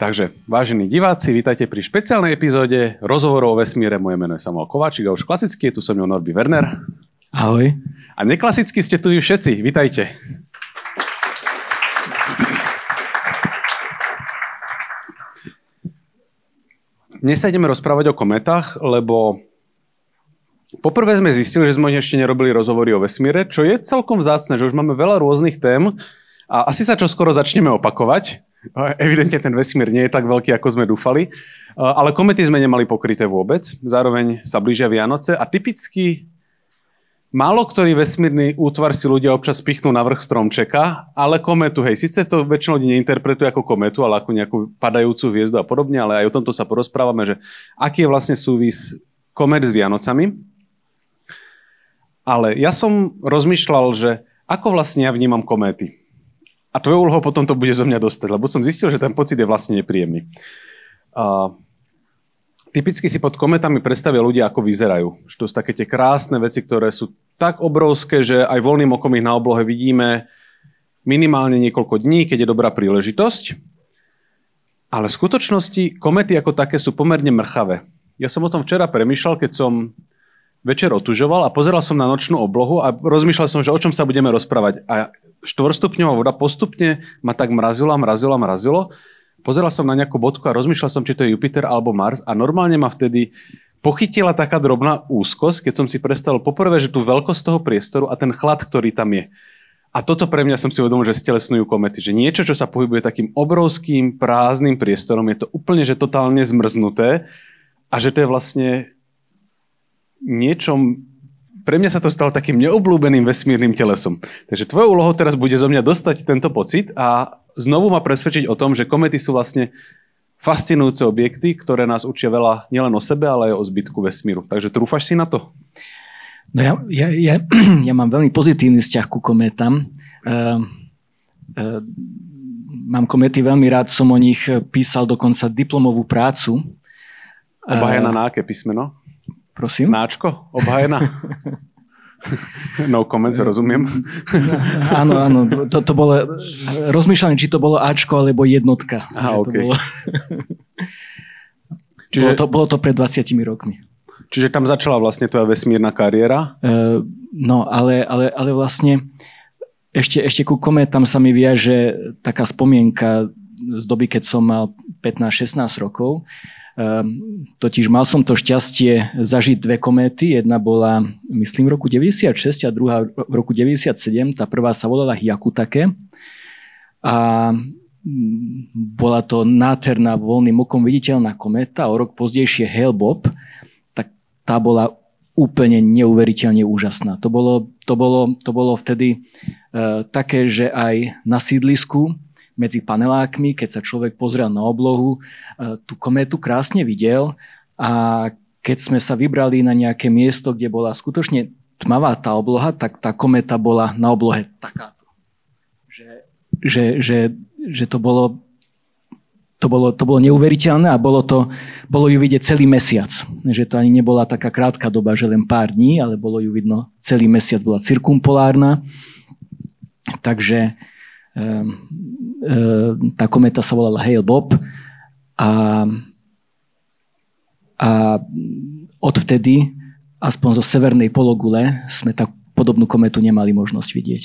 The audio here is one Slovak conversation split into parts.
Takže, vážení diváci, vítajte pri špeciálnej epizóde rozhovorov o vesmíre. Moje meno je Samuel Kováčik a už klasicky je tu so mnou Norby Werner. Ahoj. A neklasicky ste tu všetci. Vítajte. Dnes sa ideme rozprávať o kometách, lebo poprvé sme zistili, že sme ešte nerobili rozhovory o vesmíre, čo je celkom vzácne, že už máme veľa rôznych tém a asi sa čoskoro začneme opakovať. Evidentne ten vesmír nie je tak veľký, ako sme dúfali, ale komety sme nemali pokryté vôbec. Zároveň sa blížia Vianoce a typicky málo ktorý vesmírny útvar si ľudia občas pichnú na vrch stromčeka, ale kometu, hej, síce to väčšinou ľudí neinterpretuje ako kometu, ale ako nejakú padajúcu hviezdu a podobne, ale aj o tomto sa porozprávame, že aký je vlastne súvis komet s Vianocami. Ale ja som rozmýšľal, že ako vlastne ja vnímam kométy. A tvojou úlohou potom to bude zo mňa dostať, lebo som zistil, že ten pocit je vlastne nepríjemný. Typicky si pod kometami predstavia ľudia, ako vyzerajú. Že to sú také tie krásne veci, ktoré sú tak obrovské, že aj voľným okom ich na oblohe vidíme minimálne niekoľko dní, keď je dobrá príležitosť. Ale v skutočnosti komety ako také sú pomerne mrchavé. Ja som o tom včera premýšľal, keď som večer otužoval a pozeral som na nočnú oblohu a rozmýšľal som, že o čom sa budeme rozprávať. A 4-stupňová voda postupne ma tak mrazilo. Pozeral som na nejakú bodku a rozmýšľal som, či to je Jupiter alebo Mars a normálne ma vtedy pochytila taká drobná úzkosť, keď som si predstavil poprvé, že tú veľkosť toho priestoru a ten chlad, ktorý tam je. A toto pre mňa som si uvedomil, že stelesňujú komety. Že niečo, čo sa pohybuje takým obrovským prázdnym priestorom, je to úplne, že totálne zmrznuté a že to je vlastne niečom. Pre mňa sa to stalo takým neobľúbeným vesmírnym telesom. Takže tvojou úlohou teraz bude zo mňa dostať tento pocit a znovu ma presvedčiť o tom, že komety sú vlastne fascinujúce objekty, ktoré nás učia veľa nielen o sebe, ale aj o zbytku vesmíru. Takže trúfaš si na to? No ja mám veľmi pozitívny vzťah ku kométam. Mám kométy veľmi rád, som o nich písal dokonca diplomovú prácu. Obhajená na aké písmeno? Prosím? Náčko? Obhajená? No comments, rozumiem. Áno. To bolo rozmýšľanie, či to bolo Ačko alebo jednotka. Aha, okay. Bolo to pred 20 rokmi. Čiže tam začala vlastne tvoja vesmírna kariéra? No, ale vlastne ešte ku kométam sa mi viaže taká spomienka z doby, keď som mal 15-16 rokov. Totiž mal som to šťastie zažiť dve kométy. Jedna bola, myslím, v roku 96 a druhá v roku 97. Tá prvá sa volala Hyakutake a bola to nádherná, voľným okom viditeľná kométa. O rok pozdejšie Hale-Bopp, tak tá bola úplne neuveriteľne úžasná. To bolo vtedy také, že aj na sídlisku medzi panelákmi, keď sa človek pozrel na oblohu, tú kométu krásne videl a keď sme sa vybrali na nejaké miesto, kde bola skutočne tmavá tá obloha, tak tá kométa bola na oblohe takáto. Že to bolo neuveriteľné a bolo ju vidieť celý mesiac. Že to ani nebola taká krátka doba, že len pár dní, ale bolo ju vidno celý mesiac, bola cirkumpolárna. Takže tá kométa sa volala Hale-Bopp a odvtedy aspoň zo severnej pologule sme tak podobnú kométu nemali možnosť vidieť.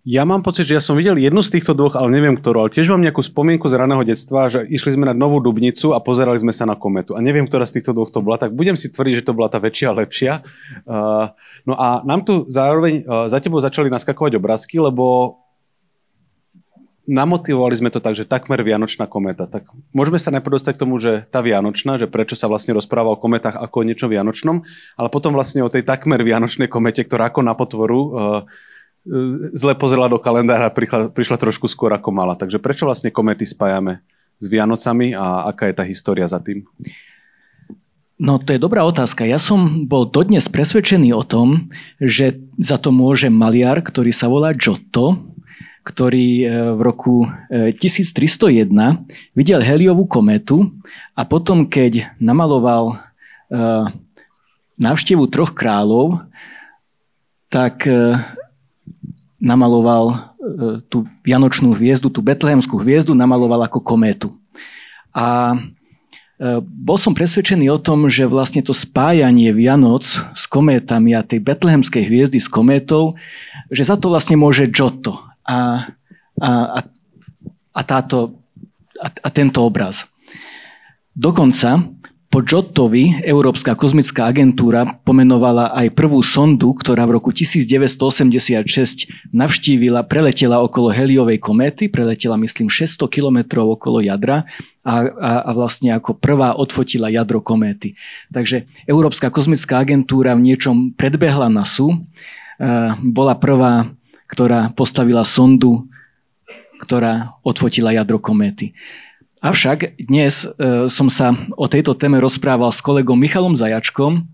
Ja mám pocit, že ja som videl jednu z týchto dvoch, ale neviem ktorú, ale tiež mám nejakú spomienku z raného detstva, že išli sme na Novú Dubnicu a pozerali sme sa na kométu. A neviem, ktorá z týchto dvoch to bola, tak budem si tvrdiť, že to bola tá väčšia a lepšia. No a nám tu zároveň za tebou začali naskakovať obrázky, lebo namotivovali sme to tak, že takmer vianočná kométa. Tak môžeme sa najprv dostať k tomu, že tá vianočná, že prečo sa vlastne rozpráva o kometách ako o niečom vianočnom, ale potom vlastne o tej takmer vianočnej komete, ktorá ako na potvoru zle pozrela do kalendára a prišla trošku skôr ako mala. Takže prečo vlastne komety spájame s Vianocami a aká je tá história za tým? No to je dobrá otázka. Ja som bol dodnes presvedčený o tom, že za to môže maliar, ktorý sa volá Giotto, ktorý v roku 1301 videl Heliovú kométu a potom, keď namaloval návštevu troch kráľov, tak namaloval tú vianočnú hviezdu, tú betlehemskú hviezdu, namaloval ako kométu. A bol som presvedčený o tom, že vlastne to spájanie Vianoc s kométami a tej betlehemskej hviezdy s kométou, že za to vlastne môže Giotto a tento obraz. Dokonca po Giottovi Európska kozmická agentúra pomenovala aj prvú sondu, ktorá v roku 1986 preletela okolo Heliovej kométy, preletela myslím 600 kilometrov okolo jadra a vlastne ako prvá odfotila jadro kométy. Takže Európska kozmická agentúra v niečom predbehla NASU, bola prvá, ktorá postavila sondu, ktorá odfotila jadro kométy. Avšak dnes som sa o tejto téme rozprával s kolegom Michalom Zajačkom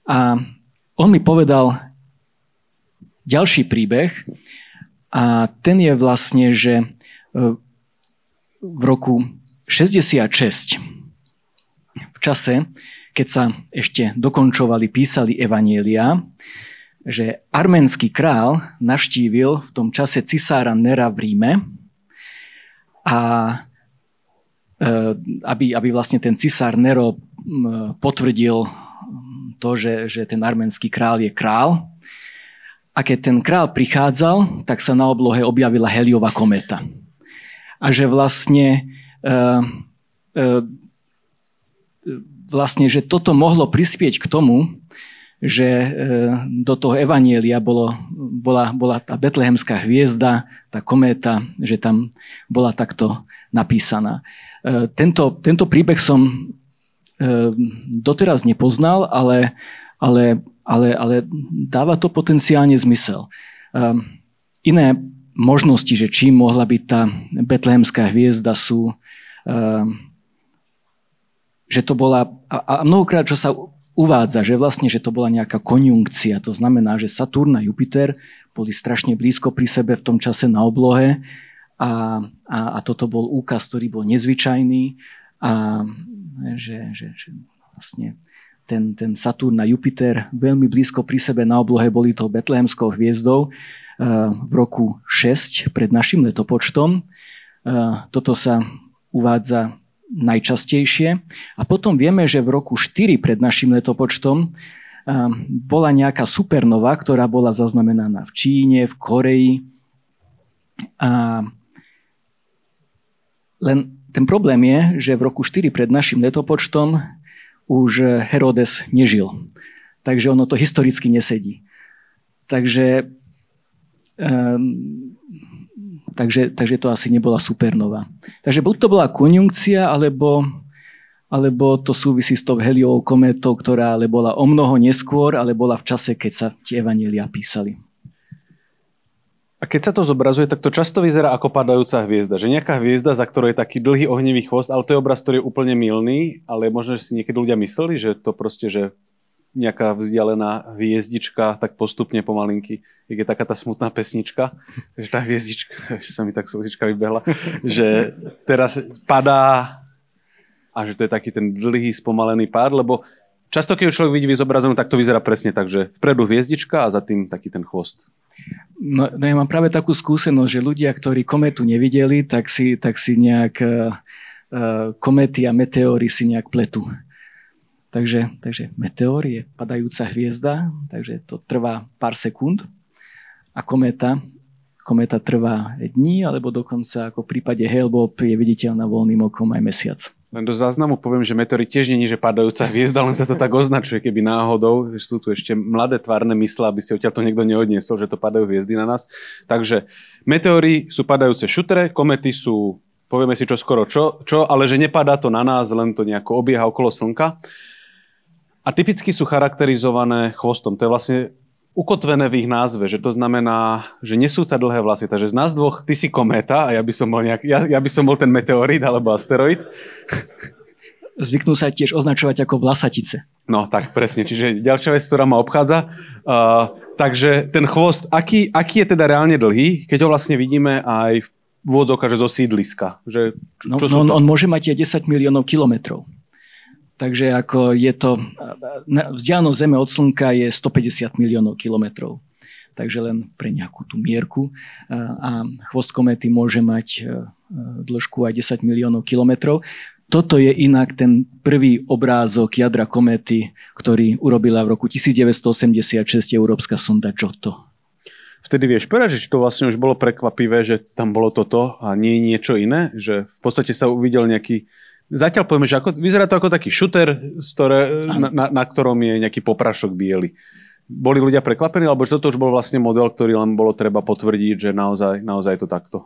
a on mi povedal ďalší príbeh a ten je vlastne, že v roku 66, v čase, keď sa ešte dokončovali, písali evanjelia, že arménsky král navštívil v tom čase cisára Nera v Ríme a aby vlastne ten cisár Nero potvrdil to, že ten arménsky král je král. A keď ten král prichádzal, tak sa na oblohe objavila Heliova kométa. A že vlastne že toto mohlo prispieť k tomu, že do toho evanjelia bola tá betlehemská hviezda, tá kométa, že tam bola takto napísaná. Tento príbeh som doteraz nepoznal, ale dáva to potenciálne zmysel. Iné možnosti, že čím mohla byť tá betlehemská hviezda sú, že to bola, a mnohokrát, čo sa uvádza, že vlastne, že to bola nejaká konjunkcia, to znamená, že Saturn a Jupiter boli strašne blízko pri sebe v tom čase na oblohe a toto bol úkaz, ktorý bol nezvyčajný a že vlastne ten Saturn a Jupiter veľmi blízko pri sebe na oblohe boli tou betlehemskou hviezdou v roku 6 pred našim letopočtom. Toto sa uvádza najčastejšie. A potom vieme, že v roku 4 pred našim letopočtom bola nejaká supernova, ktorá bola zaznamenaná v Číne, v Koreji. A len ten problém je, že v roku 4 pred našim letopočtom už Herodes nežil. Takže ono to historicky nesedí. Takže to asi nebola supernova. Takže buď to bola konjunkcia, alebo to súvisí s tou Heliovou kométou, ktorá ale bola o mnoho neskôr, ale bola v čase, keď sa tie evanjelia písali. A keď sa to zobrazuje, tak to často vyzerá ako padajúca hviezda. Že nejaká hviezda, za ktorou je taký dlhý ohnivý chvost, ale to je obraz, ktorý je úplne mylný, ale možno, že si niekedy ľudia mysleli, že to proste, že nejaká vzdialená hviezdička, tak postupne pomalinky, je taká tá smutná pesnička, že tá hviezdička, že sa mi tak slzička vybehla, že teraz padá a že to je taký ten dlhý spomalený pád, lebo často, keď človek vidí zobrazenú, tak to vyzerá presne tak, že vpredu hviezdička a za tým taký ten chvost. No ja mám práve takú skúsenosť, že ľudia, ktorí kométu nevideli, tak si nejak kométy a meteóry si nejak pletú. Takže meteor je padajúca hviezda, takže to trvá pár sekúnd a kométa trvá dní, alebo dokonca ako v prípade Hale-Bopp je viditeľná voľným okom aj mesiac. Len do záznamu poviem, že meteory tiež nie je, že padajúca hviezda, len sa to tak označuje, keby náhodou, že sú tu ešte mladé tvárne mysle, aby si odtiaľ to niekto neodniesol, že to padajú hviezdy na nás. Takže meteory sú padajúce šutre, kométy sú, povieme si čoskoro čo, ale že nepadá to na nás, len to nejako obieha okolo Slnka. A typicky sú charakterizované chvostom. To je vlastne ukotvené v ich názve, že to znamená, že nesúca dlhé vlasy. Takže z nás dvoch, ty si kométa a ja by som bol ten meteorit alebo asteroid. Zvyknú sa tiež označovať ako vlasatice. No tak presne, čiže ďalšia vec, ktorá ma obchádza. Takže ten chvost, aký je teda reálne dlhý, keď ho vlastne vidíme aj v úvodzovkách, že zo sídliska? Že, on môže mať aj 10 miliónov kilometrov. Takže ako je to, vzdialenosť Zeme od Slnka je 150 miliónov kilometrov. Takže len pre nejakú tú mierku. A chvost kométy môže mať dĺžku aj 10 miliónov kilometrov. toto je inak ten prvý obrázok jadra kométy, ktorý urobila v roku 1986 európska sonda Giotto. Vtedy vieš povedať, že to vlastne už bolo prekvapivé, že tam bolo toto a nie niečo iné? Že v podstate sa uvidel nejaký... Zatiaľ povieme, že vyzerá to ako taký šuter, na ktorom je nejaký poprašok biely. Boli ľudia prekvapení, alebo že toto už bol vlastne model, ktorý len bolo treba potvrdiť, že naozaj je to takto?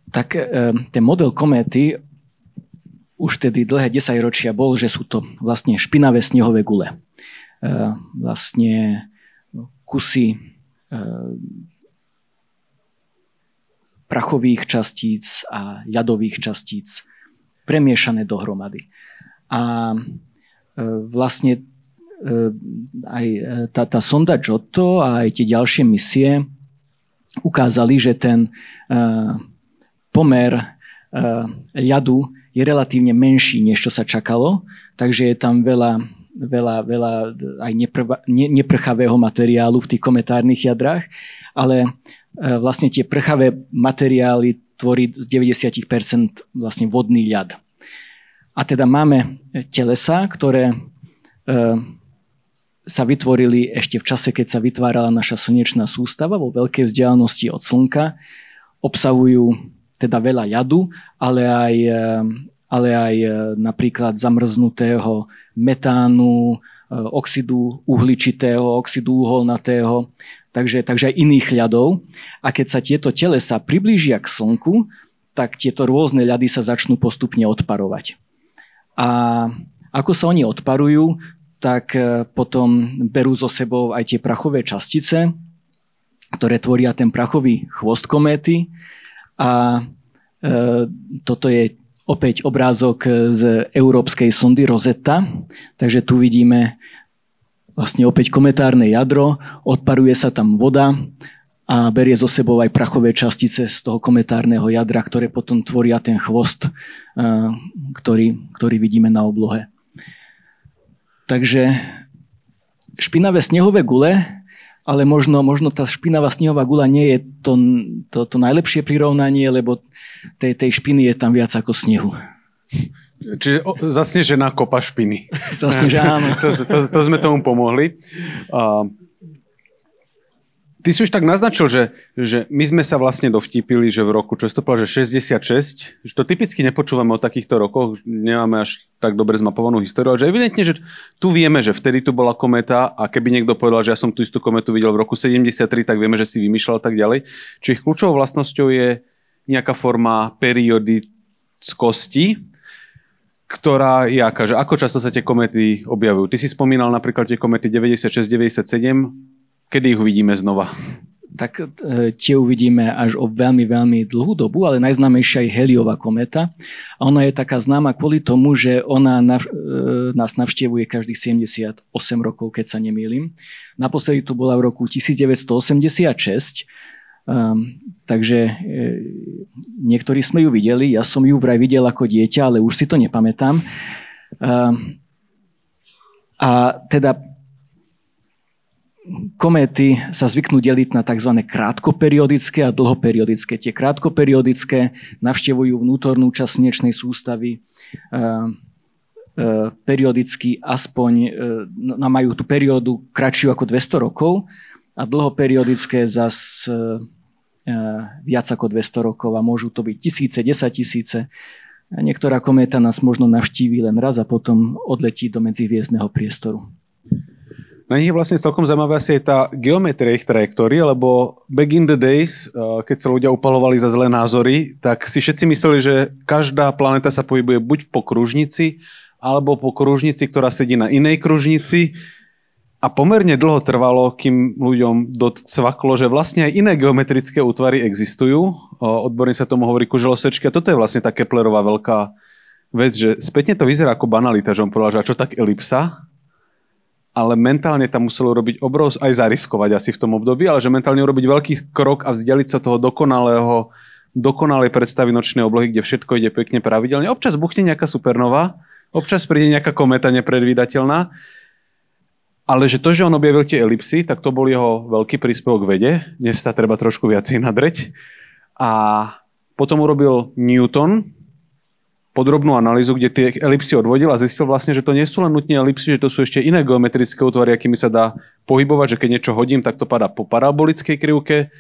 Tak ten model kométy už tedy dlhé 10 ročia bol, že sú to vlastne špinavé snehové gule. Vlastne kusy prachových častíc a ľadových častíc premiešané dohromady. A vlastne aj tá sonda Giotto a aj tie ďalšie misie ukázali, že ten pomer ľadu je relatívne menší, než čo sa čakalo, takže je tam veľa aj neprchavého materiálu v tých kometárnych jadrách, ale vlastne tie prchavé materiály tvorí z 90% vlastne vodný ľad. A teda máme telesá, ktoré sa vytvorili ešte v čase, keď sa vytvárala naša slnečná sústava vo veľkej vzdialenosti od Slnka. Obsahujú teda veľa ľadu, ale aj napríklad zamrznutého metánu, oxidu uhličitého, oxidu uholnatého, takže aj iných ľadov. A keď sa tieto telesá priblížia k Slnku, tak tieto rôzne ľady sa začnú postupne odparovať. A ako sa oni odparujú, tak potom berú so sebou aj tie prachové častice, ktoré tvoria ten prachový chvost kométy. A toto je opäť obrázok z európskej sondy Rosetta. Takže tu vidíme vlastne opäť kometárne jadro, odparuje sa tam voda a berie so sebou aj prachové častice z toho kometárneho jadra, ktoré potom tvoria ten chvost, ktorý vidíme na oblohe. Takže špinavé snehové gule, ale možno tá špinavá snehová guľa nie je to najlepšie prirovnanie, lebo tej špiny je tam viac ako snehu. Čiže zasnežená kopa špiny. Zasnežená, áno. To sme tomu pomohli. Ty si už tak naznačil, že my sme sa vlastne dovtípili, že v roku, čo si to povedal, že 66, že to typicky nepočúvame o takýchto rokoch, nemáme až tak dobre zmapovanú históriu, ale že evidentne, že tu vieme, že vtedy tu bola kométa a keby niekto povedal, že ja som tú istú kométu videl v roku 73, tak vieme, že si vymýšľal tak ďalej. Čiže ich kľúčovou vlastnosťou je nejaká forma periodickosti, ktorá je aká, že ako často sa tie kométy objavujú. Ty si spomínal napríklad tie kométy 96-97, kedy ich uvidíme znova? Tak tie uvidíme až o veľmi, veľmi dlhú dobu, ale najznámejšia je Halleyová kométa. A ona je taká známa kvôli tomu, že ona nás navštevuje každých 78 rokov, keď sa nemýlim. Naposledy to bola v roku 1986, takže niektorí sme ju videli. Ja som ju vraj videl ako dieťa, ale už si to nepamätám. A teda kométy sa zvyknú deliť na tzv. Krátkoperiodické a dlhoperiodické. Tie krátkoperiodické navštevujú vnútornú časť slnečnej sústavy periodicky aspoň, majú tú periódu kratšiu ako 200 rokov a dlhoperiodické zas viac ako 200 rokov a môžu to byť tisíce, 10 000. Niektorá kométa nás možno navštíví len raz a potom odletí do medzihviezdneho priestoru. Na nich je vlastne celkom zaujímavé asi aj tá geometria ich trajektórie, lebo back in the days, keď sa ľudia upalovali za zlé názory, tak si všetci mysleli, že každá planéta sa pohybuje buď po kružnici, alebo po kružnici, ktorá sedí na inej kružnici. A pomerne dlho trvalo, kým ľuďom docvaklo, že vlastne aj iné geometrické útvary existujú. Odborne sa tomu hovorí kuželosečky. A toto je vlastne tá Keplerová veľká vec, že spätne to vyzerá ako banalita, že on povedal, že a čo tak elipsa? Ale mentálne tam muselo robiť aj zariskovať asi v tom období, ale že mentálne urobiť veľký krok a vzdialiť sa toho dokonalej predstavy nočnej oblohy, kde všetko ide pekne pravidelne. Občas buchne nejaká supernova, občas príde nejaká kométa nepredvídateľná, ale že to, že on objavil tie elipsy, tak to bol jeho veľký príspevok k vede. Dnes sa treba trošku viacej nadreť. A potom urobil Newton podrobnú analýzu, kde tie elipsy odvodil a zistil vlastne, že to nie sú len nutne elipsy, že to sú ešte iné geometrické útvary, akými sa dá pohybovať, že keď niečo hodím, tak to padá po parabolickej krivke.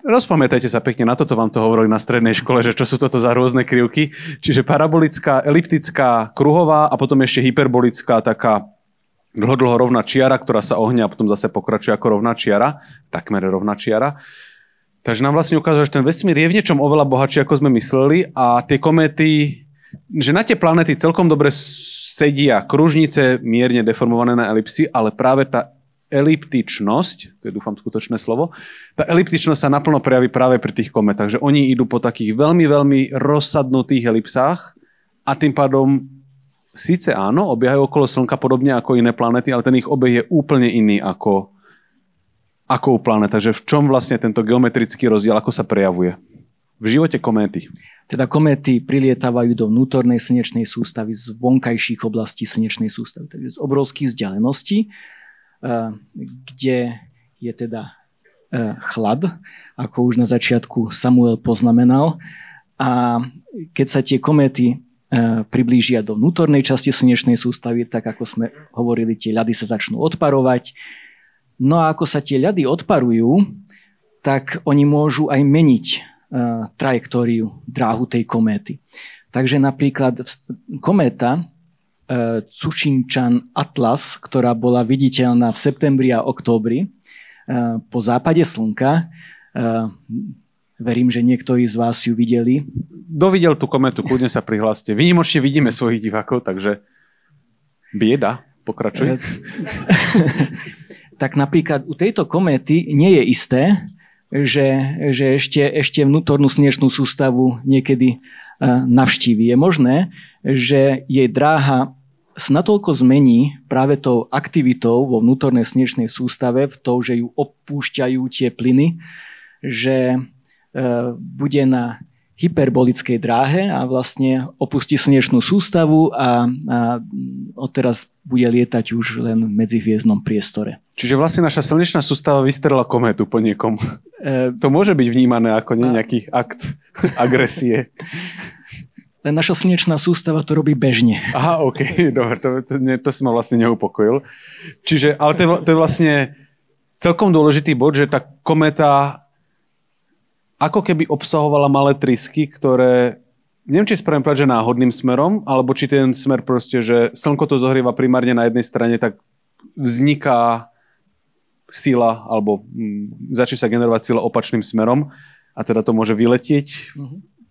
Rozpamätajte sa pekne, na toto vám to hovorili na strednej škole, že čo sú toto za rôzne krivky. Čiže parabolická, eliptická, kruhová a potom ešte hyperbolická, taká dlho rovná čiara, ktorá sa ohňa a potom zase pokračuje ako rovná čiara, takmer rovná čiara. Takže nám vlastne ukázalo, že ten vesmír je v niečom oveľa bohatší, ako sme mysleli a tie kométy, že na tie planéty celkom dobre sedia kružnice mierne deformované na elipsy, ale práve tá eliptičnosť, to je dúfam skutočné slovo, tá eliptičnosť sa naplno prejaví práve pri tých kometách, že oni idú po takých veľmi, veľmi rozsadnutých elipsách a tým pádom síce áno, obiehajú okolo Slnka podobne ako iné planéty, ale ten ich obeh je úplne iný ako u planet. Takže v čom vlastne tento geometrický rozdiel, ako sa prejavuje? V živote kométy. Teda kométy prilietávajú do vnútornej slnečnej sústavy z vonkajších oblastí slnečnej sústavy, takže z obrovských vzdialeností, kde je teda chlad, ako už na začiatku Samuel poznamenal. A keď sa tie kométy priblížia do vnútornej časti slnečnej sústavy, tak ako sme hovorili, tie ľady sa začnú odparovať. No a ako sa tie ľady odparujú, tak oni môžu aj meniť trajektóriu, dráhu tej kométy. Takže napríklad kométa Tsuchinchan Atlas, ktorá bola viditeľná v septembri a októbri po západe Slnka, verím, že niektorí z vás ju videli. Kto videl tú kométu, kľudne sa prihláste. Výnimočne vidíme svojich divákov, takže bieda, pokračuj. Tak napríklad u tejto kométy nie je isté, že ešte vnútornú slnečnú sústavu niekedy navštíví. Je možné, že jej dráha sa natoľko zmení práve tou aktivitou vo vnútornej slnečnej sústave, v tom, že ju opúšťajú tie plyny, že bude na hyperbolickej dráhe a vlastne opustí slnečnú sústavu a odteraz bude lietať už len v medzihviezdnom priestore. Čiže vlastne naša slnečná sústava vystrela kométu po niekom. To môže byť vnímané ako nejaký akt agresie. Len naša slnečná sústava to robí bežne. Aha, okej, dobre, to si ma vlastne neupokojil. Čiže, ale to je vlastne celkom dôležitý bod, že tá kométa ako keby obsahovala malé trysky, ktoré, neviem, či spravím povedať, že náhodným smerom, alebo či ten smer proste, že Slnko to zohrieva primárne na jednej strane, tak vzniká sila, alebo začne sa generovať sila opačným smerom a teda to môže vyletieť,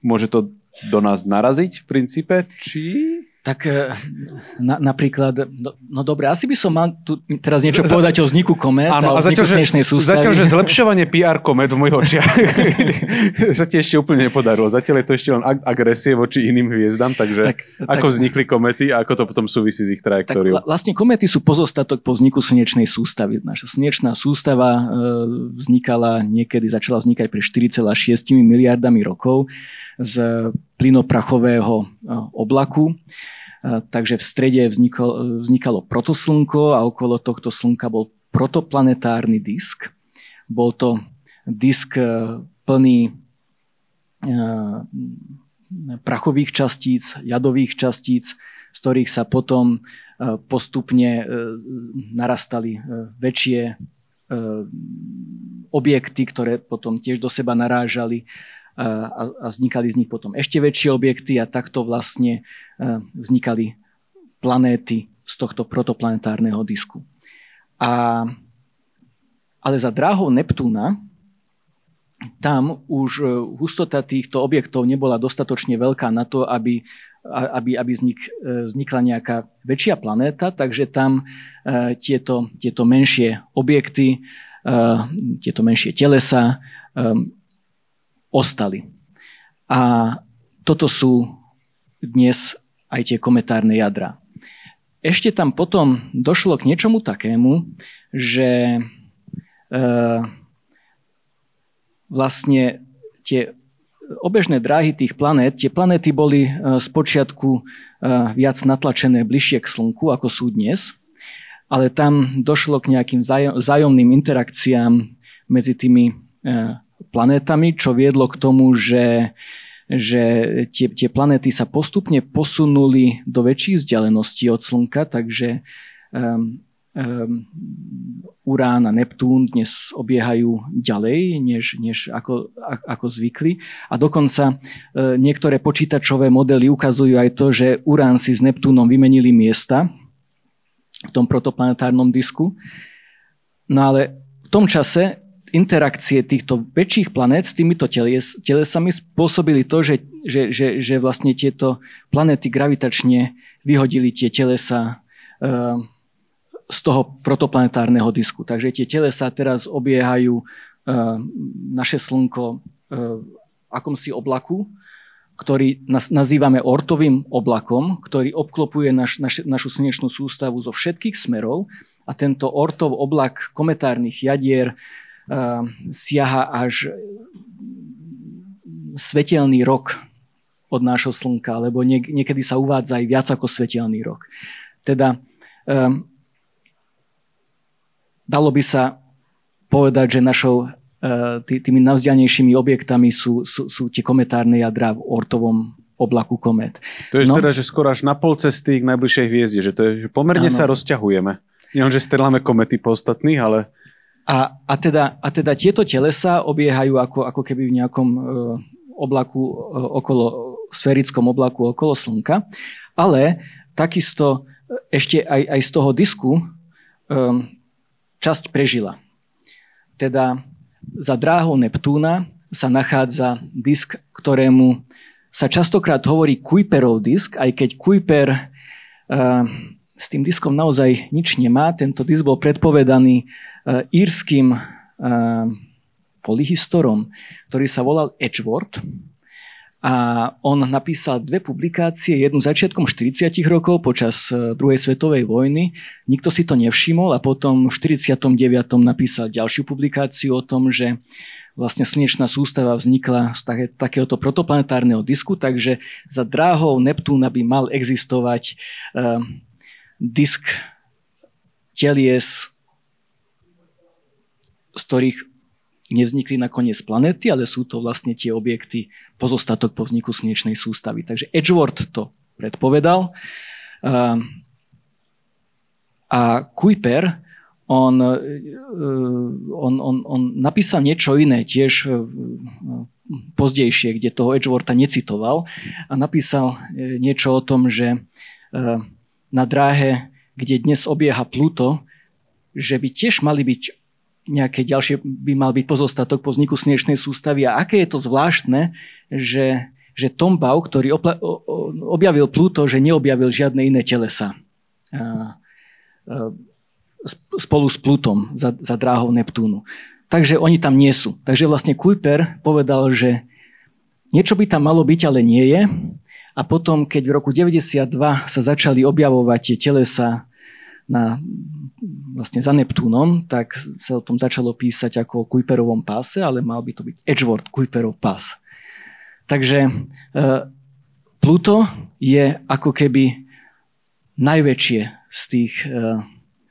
môže to do nás naraziť v princípe, či... Tak napríklad, no dobre, asi by som mal tu teraz niečo povedať o vzniku komét a o vzniku slnečnej sústavy. Zatiaľ, že zlepšovanie PR komét v mojich očiach sa ti ešte úplne nepodarilo. Zatiaľ je to ešte len agresie voči iným hviezdam, takže ako vznikli kométy a ako to potom súvisí s ich trajektóriou? Vlastne kométy sú pozostatok po vzniku slnečnej sústavy. Naša slnečná sústava začala vznikať pri 4,6 miliardami rokov z plynoprachového oblaku. Takže v strede vznikalo protoslnko a okolo tohto slnka bol protoplanetárny disk. Bol to disk plný prachových častíc, ľadových častíc, z ktorých sa potom postupne narastali väčšie objekty, ktoré potom tiež do seba narážali a vznikali z nich potom ešte väčšie objekty a takto vlastne vznikali planéty z tohto protoplanetárneho disku. Ale za dráhou Neptúna tam už hustota týchto objektov nebola dostatočne veľká na to, aby vznikla nejaká väčšia planéta, takže tam tieto menšie objekty, tieto menšie telesa ostali. A toto sú dnes aj tie kometárne jadra. Ešte tam potom došlo k niečomu takému, že vlastne tie obežné dráhy tých planét, tie planéty boli spočiatku viac natlačené bližšie k Slnku, ako sú dnes, ale tam došlo k nejakým vzájomným interakciám medzi tými planétami, čo viedlo k tomu, že že tie planéty sa postupne posunuli do väčších vzdialeností od Slnka, takže Urán a Neptún dnes obiehajú ďalej, než ako zvykli. A dokonca niektoré počítačové modely ukazujú aj to, že Urán si s Neptúnom vymenili miesta v tom protoplanetárnom disku. No ale v tom čase interakcie týchto väčších planét s týmito telesami spôsobili to, že vlastne tieto planéty gravitačne vyhodili tie telesa z toho protoplanetárneho disku. Takže tie telesá teraz obiehajú naše Slnko v akomsi oblaku, ktorý nazývame ortovým oblakom, ktorý obklopuje našu slnečnú sústavu zo všetkých smerov a tento ortov oblak kometárnych jadier siaha až svetelný rok od nášho Slnka, lebo niekedy sa uvádza aj viac ako svetelný rok. Teda dalo by sa povedať, že tými najvzdialenejšími objektami sú tie kometárne jadrá v ortovom oblaku komét. To je teda, že skoro až na pol cesty k najbližšej hviezde, že to je, že pomerne sa rozťahujeme. Nielen, že strieľame komety po ostatných, ale... A teda tieto telesá obiehajú ako keby v nejakom oblaku sférickom oblaku okolo Slnka, ale takisto ešte aj z toho disku časť prežila. Teda za dráhou Neptúna sa nachádza disk, ktorému sa častokrát hovorí Kuiperov disk, aj keď Kuiper s tým diskom naozaj nič nemá. Tento disk bol predpovedaný írskym polyhistorom, ktorý sa volal Edgeworth. A on napísal 2 publikácie, jednu začiatkom 40 rokov počas druhej svetovej vojny. Nikto si to nevšimol a potom v 49. napísal ďalšiu publikáciu o tom, že vlastne slnečná sústava vznikla z takéhoto protoplanetárneho disku, takže za dráhou Neptúna by mal existovať disk telies, z ktorých nevznikli nakoniec planéty, ale sú to vlastne tie objekty pozostatok po vzniku slnečnej sústavy. Takže Edgeworth to predpovedal a Kuiper on napísal niečo iné tiež pozdejšie, kde toho Edgewortha necitoval a napísal niečo o tom, že na dráhe, kde dnes obieha Pluto, že by tiež mali byť nejaké ďalšie, by mal byť pozostatok po vzniku slnečnej sústavy. A aké je to zvláštne, že Tombaugh, ktorý objavil Pluto, že neobjavil žiadne iné telesa spolu s Plutom za dráhou Neptúnu. Takže oni tam nie sú. Takže vlastne Kuiper povedal, že niečo by tam malo byť, ale nie je. A potom, keď v roku 92 sa začali objavovať tie telesa vlastne za Neptúnom, tak sa o tom začalo písať ako o Kuiperovom páse, ale mal by to byť Edgeworth Kuiperov pás. Takže Pluto je ako keby najväčšie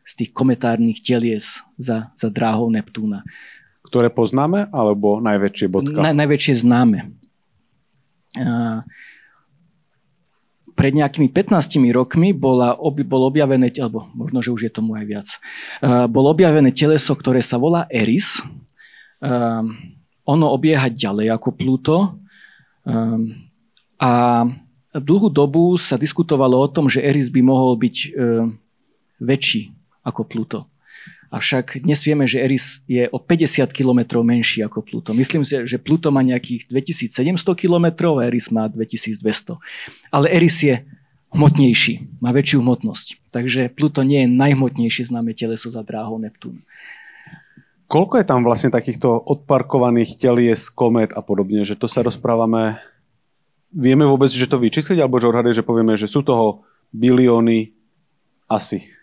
z tých kometárnych telies za dráhou Neptúna. Ktoré poznáme, alebo najväčšie bodka? Najväčšie známe. Pred nejakými 15 rokmi bolo objavené, alebo možno, že už je tomu aj viac, bolo objavené teleso, ktoré sa volá Eris. Ono obieha ďalej ako Pluto a dlhú dobu sa diskutovalo o tom, že Eris by mohol byť väčší ako Pluto. Avšak dnes vieme, že Eris je o 50 km menší ako Pluto. Myslím si, že Pluto má nejakých 2700 km a Eris má 2200. Ale Eris je hmotnejší, má väčšiu hmotnosť. Takže Pluto nie je najhmotnejšie známe teleso za dráhou Neptúna. Koľko je tam vlastne takýchto odparkovaných telies, komét a podobne, že to sa rozprávame, vieme vôbec, že to vyčísliť, alebo že odhaduje, že povieme, že sú toho bilióny asi?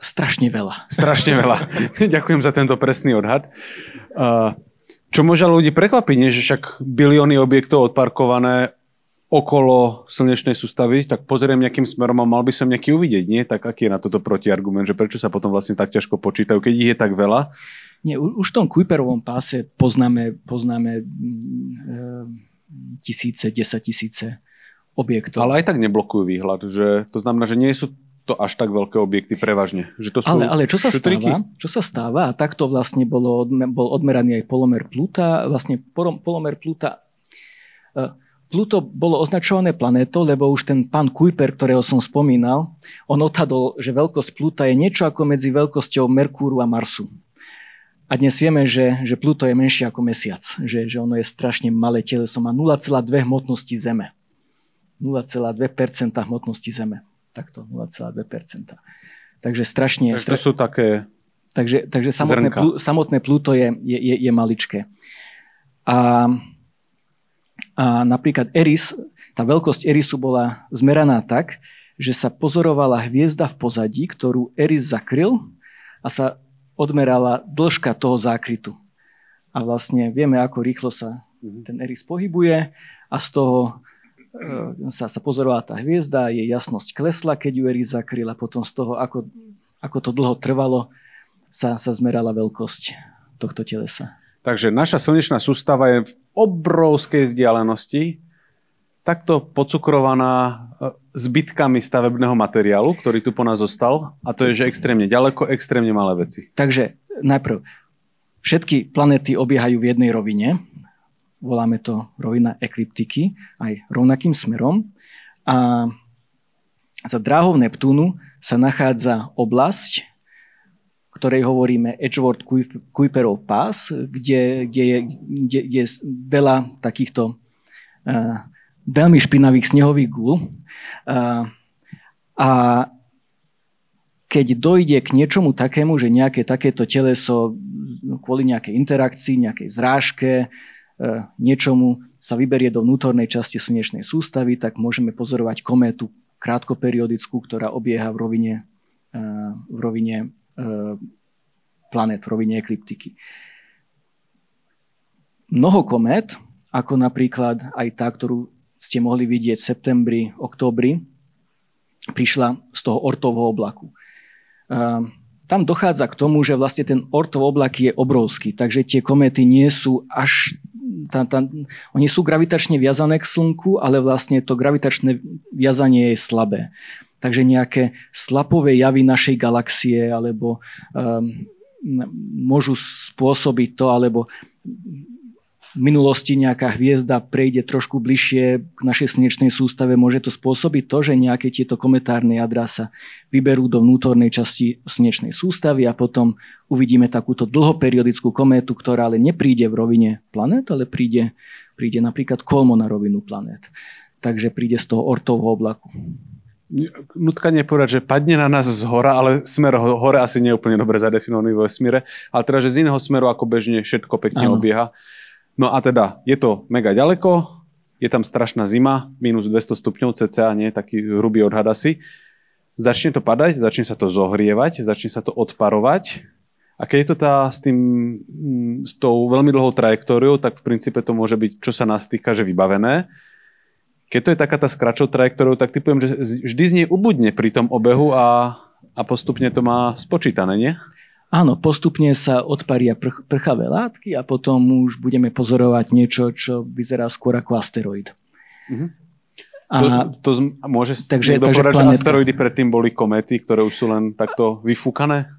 Strašne veľa. Strašne veľa. Ďakujem za tento presný odhad. Čo môže ľudí prekvapiť, nie? Že však bilióny objektov odparkované okolo slnečnej sústavy, tak pozriem nejakým smerom a mal by som nejaký uvidieť, nie? Tak aký je na toto protiargument, že prečo sa potom vlastne tak ťažko počítajú, keď ich je tak veľa? Nie, už v tom Kuiperovom páse poznáme tisíce, 10 000 objektov. Ale aj tak neblokujú výhľad, že to znamená, že nie sú to až tak veľké objekty prevažne. Že to sú ale čo sa šutriky? stáva? Čo sa stáva? A takto vlastne bol odmeraný aj polomer Pluta. Vlastne polomer Pluta... Pluto bolo označované planétou, lebo už ten pán Kuiper, ktorého som spomínal, on odhadol, že veľkosť Pluta je niečo ako medzi veľkosťou Merkúru a Marsu. A dnes vieme, že Pluto je menšie ako Mesiac, že ono je strašne malé teleso, má 0,2 hmotnosti Zeme. 0,2% hmotnosti Zeme. Takto, 0,2%. Takže strašne... Takže to sú také Takže samotné Pluto je maličké. A napríklad Eris, tá veľkosť Erisu bola zmeraná tak, že sa pozorovala hviezda v pozadí, ktorú Eris zakryl a sa odmerala dĺžka toho zákrytu. A vlastne vieme, ako rýchlo sa ten Eris pohybuje a z toho sa pozorovala tá hviezda, jej jasnosť klesla, keď ju Eris zakryl a potom z toho, ako to dlho trvalo, sa zmerala veľkosť tohto telesa. Takže naša slnečná sústava je v obrovskej vzdialenosti, takto pocukrovaná zbytkami stavebného materiálu, ktorý tu po nás zostal, a to je, že extrémne ďaleko, extrémne malé veci. Takže najprv, všetky planéty obiehajú v jednej rovine, voláme to rovina ekliptiky, aj rovnakým smerom, a za dráhou Neptúnu sa nachádza oblasť, ktorej hovoríme Edgeworth-Kuiperov pás, kde je veľa takýchto veľmi špinavých snehových gúľ. A keď dojde k niečomu takému, že nejaké takéto teleso kvôli nejakej interakcii, nejakej zrážke, niečomu sa vyberie do vnútornej časti slnečnej sústavy, tak môžeme pozorovať kométu krátkoperiodickú, ktorá obieha v rovine planét, v rovine ekliptiky. Mnoho komét, ako napríklad aj tá, ktorú ste mohli vidieť v septembri, októbri, prišla z toho Oortovho oblaku. Tam dochádza k tomu, že vlastne ten Oortov oblak je obrovský, takže tie kométy nie sú až... Oni sú gravitačne viazané k Slnku, ale vlastne to gravitačné viazanie je slabé. Takže nejaké slapové javy našej galaxie alebo môžu spôsobiť to, alebo v minulosti nejaká hviezda prejde trošku bližšie k našej slnečnej sústave, môže to spôsobiť to, že nejaké tieto kometárne jadrá sa vyberú do vnútornej časti slnečnej sústavy a potom uvidíme takúto dlhoperiodickú kométu, ktorá ale nepríde v rovine planét, ale príde napríklad kolmo na rovinu planét. Takže príde z toho Oortovho oblaku. Nutkanie povedať, že padne na nás z hora, ale smer hore asi nie je úplne dobre zadefinovaný vo vesmíre, ale teda, že z iného smeru ako bežne všetko pekne obieha. No a teda, je to mega ďaleko, je tam strašná zima, minus 200 stupňov cca, nie taký hrubý odhad asi. Začne to padať, začne sa to zohrievať, začne sa to odparovať. A keď je to s tou veľmi dlhou trajektóriou, tak v princípe to môže byť, čo sa nás týka, že vybavené. Keď to je taká tá s kratšou trajektóriou, tak typujem, že vždy z nej ubudne pri tom obehu a postupne to má spočítané, nie? Áno, postupne sa odparia prchavé látky a potom už budeme pozorovať niečo, čo vyzerá skôr ako asteroid. To môže niekto povedať, že asteroidy predtým boli kométy, ktoré už sú len takto vyfúkané?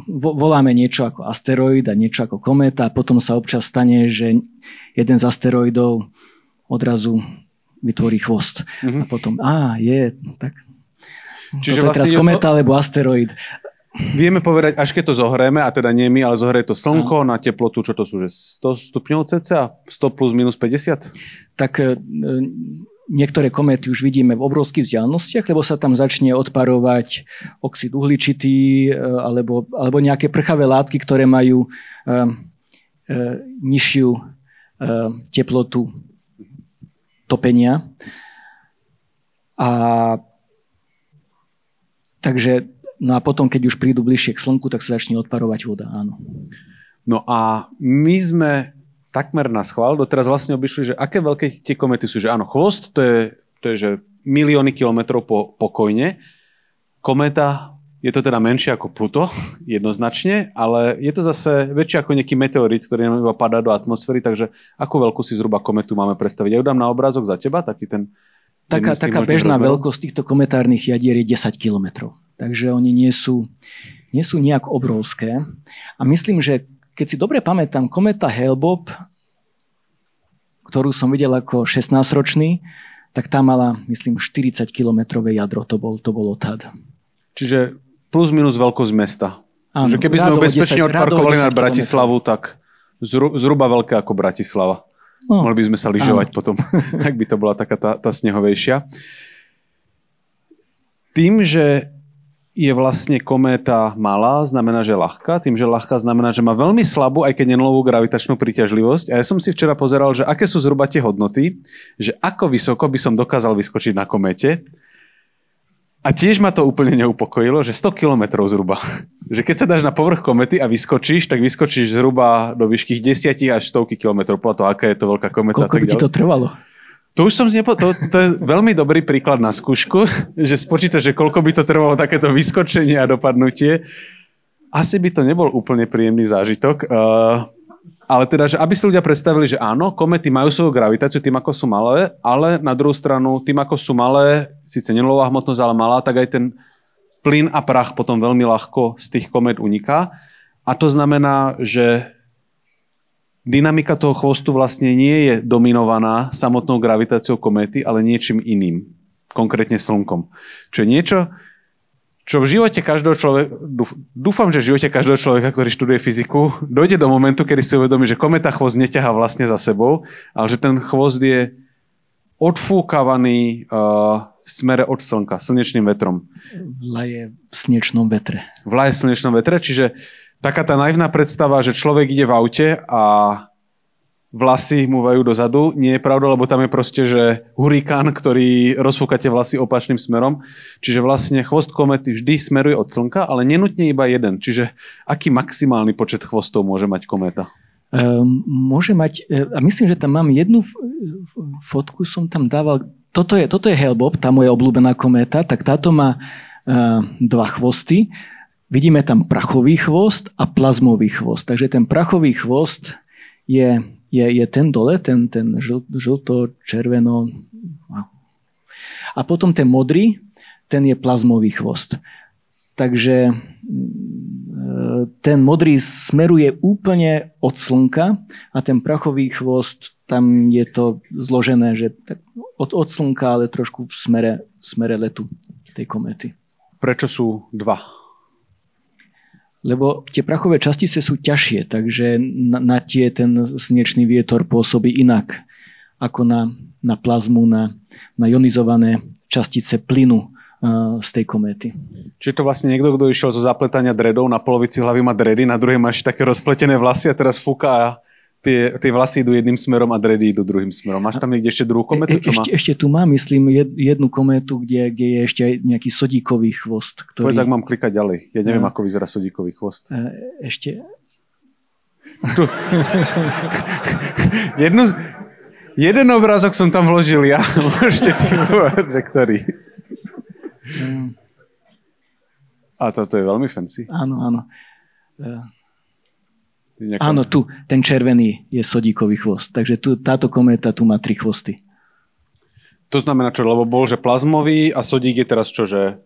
Voláme niečo ako asteroid a niečo ako kométa a potom sa občas stane, že jeden z asteroidov odrazu vytvorí chvost. A potom, tak čiže toto je teraz kométa alebo asteroid. Vieme povedať, až keď to zohrieme, a teda nie my, ale zohrie to Slnko na teplotu, čo to sú, že 100 stupňov cca? 100 plus minus 50? Tak niektoré kométy už vidíme v obrovských vzdialenostiach, lebo sa tam začne odparovať oxid uhličitý alebo nejaké prchavé látky, ktoré majú nižšiu teplotu topenia. No a potom, keď už prídu bližšie k Slnku, tak sa začne odparovať voda, áno. No a my sme takmer na schvál doteraz vlastne obišli, že aké veľké tie kométy sú. Že áno, chvost, to je že milióny kilometrov pokojne. Kométa Je to teda menšie ako Pluto, jednoznačne, ale je to zase väčšie ako nejaký meteorit, ktorý nám iba padá do atmosféry, takže akú veľkú si zhruba kometu máme predstaviť? Ja ju dám na obrázok za teba, taký ten... Taká bežná veľkosť týchto kometárnych jadier je 10 kilometrov. Takže oni nie sú nejak obrovské. A myslím, že keď si dobre pamätám, kometa Hale-Bopp, ktorú som videl ako 16-ročný, tak tá mala, myslím, 40-kilometrové jadro. To bol odhad. Čiže plus minus veľkosť mesta. Áno, že keby sme ho bezpečne odparkovali na Bratislavu, tak zhruba veľké ako Bratislava. No. Mohli by sme sa lyžovať potom, ak by to bola taká tá snehovejšia. Tým, že je vlastne kométa malá, znamená, že ľahká. Tým, že ľahká, znamená, že má veľmi slabú, aj keď nenulovú gravitačnú príťažlivosť. A ja som si včera pozeral, že aké sú zhruba tie hodnoty, že ako vysoko by som dokázal vyskočiť na kométe. A tiež ma to úplne neupokojilo, že 100 kilometrov zhruba. Že keď sa dáš na povrch komety a vyskočíš, tak vyskočíš zhruba do výšky 10 až 100 kilometrov. Podľa toho, aká je to veľká kometa. Koľko by ti to trvalo? To už som to je veľmi dobrý príklad na skúšku, že spočítaš, že koľko by to trvalo takéto vyskočenie a dopadnutie. Asi by to nebol úplne príjemný zážitok. Ale teda, že aby si ľudia predstavili, že áno, komety majú svoju gravitáciu tým, ako sú malé, ale na druhú stranu, tým, ako sú malé, síce nenulová hmotnosť, ale malá, tak aj ten plyn a prach potom veľmi ľahko z tých komét uniká. A to znamená, že dynamika toho chvostu vlastne nie je dominovaná samotnou gravitáciou kométy, ale niečím iným, konkrétne Slnkom. Čo je niečo, čo v živote každého človeka, dúfam, že v živote každého človeka, ktorý študuje fyziku, dojde do momentu, kedy si uvedomí, že kometa chvost neťahá vlastne za sebou, ale že ten chvost je odfúkavaný v smere od Slnka, slnečným vetrom. Vlaje v slnečnom vetre. Vlaje v slnečnom vetre, čiže taká tá naivná predstava, že človek ide v aute a vlasy mu vajú dozadu, nie je pravda, lebo tam je proste, že hurikán, ktorý rozfúka tie vlasy opačným smerom. Čiže vlastne chvost komety vždy smeruje od Slnka, ale nenutne iba jeden. Čiže aký maximálny počet chvostov môže mať kométa? Môže mať, a myslím, že tam mám jednu fotku, som tam dával. Toto je Hale-Bopp, tá moja obľúbená kométa, tak táto má dva chvosty. Vidíme tam prachový chvost a plazmový chvost. Takže ten prachový chvost je ten dole, ten žlto-červeno. A potom ten modrý, ten je plazmový chvost. Takže ten modrý smeruje úplne od Slnka a ten prachový chvost, tam je to zložené, že od Slnka, ale trošku v smere letu tej kométy. Prečo sú dva? Lebo tie prachové častice sú ťažšie, takže na tie ten slnečný vietor pôsobí inak ako na plazmu, na ionizované častice plynu z tej kométy. Čiže to vlastne niekto, kto išiel zo zapletania dredov, na polovici hlavy má dredy, na druhej máš také rozpletené vlasy a teraz fúka a tie vlasy idú jedným smerom a dredy idú druhým smerom. Máš tam niekde ešte druhú kométu? Ešte tu mám, myslím, jednu kométu, kde je ešte aj nejaký sodíkový chvost. Povedz, ak mám klikať ďalej. Ja neviem, ako vyzerá sodíkový chvost. Ešte... Jeden obrázok som tam vložil ja. Môžete tým povedať, že ktorý. A toto je veľmi fancy. Áno. Áno, tu, ten červený je sodíkový chvost. Takže táto kométa tu má 3 chvosty. To znamená čo? Lebo bol, že plazmový a sodík je teraz čo? Že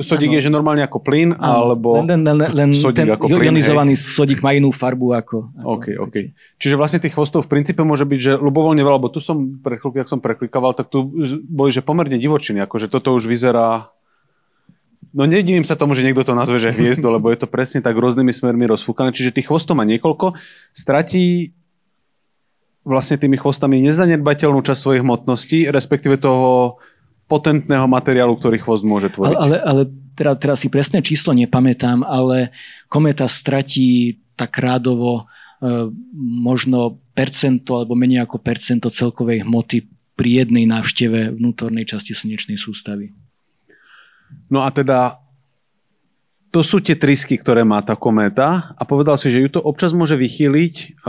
sodík je, že normálne ako plyn, alebo len sodík ten ako plyn? Ionizovaný sodík má inú farbu ako OK. Čiže vlastne tých chvostov v princípe môže byť, že ľubovoľne veľa, lebo tu som jak som preklikával, tak tu boli, že pomerne divočiny. Akože toto už vyzerá... No nedivím sa tomu, že niekto to nazve, že hviezdo, lebo je to presne tak rôznymi smermi rozfúkané. Čiže tých chvostov má niekoľko. Stratí vlastne tými chvostami nezanedbateľnú časť svojich hmotností, respektíve toho potentného materiálu, ktorý chvost môže tvoriť. Ale teraz si presné číslo nepamätám, ale kométa stratí tak rádovo možno percento alebo menej ako percento celkovej hmoty pri jednej návšteve vnútornej časti slnečnej sústavy. No a teda to sú tie trysky, ktoré má tá kométa a povedal si, že ju to občas môže vychýliť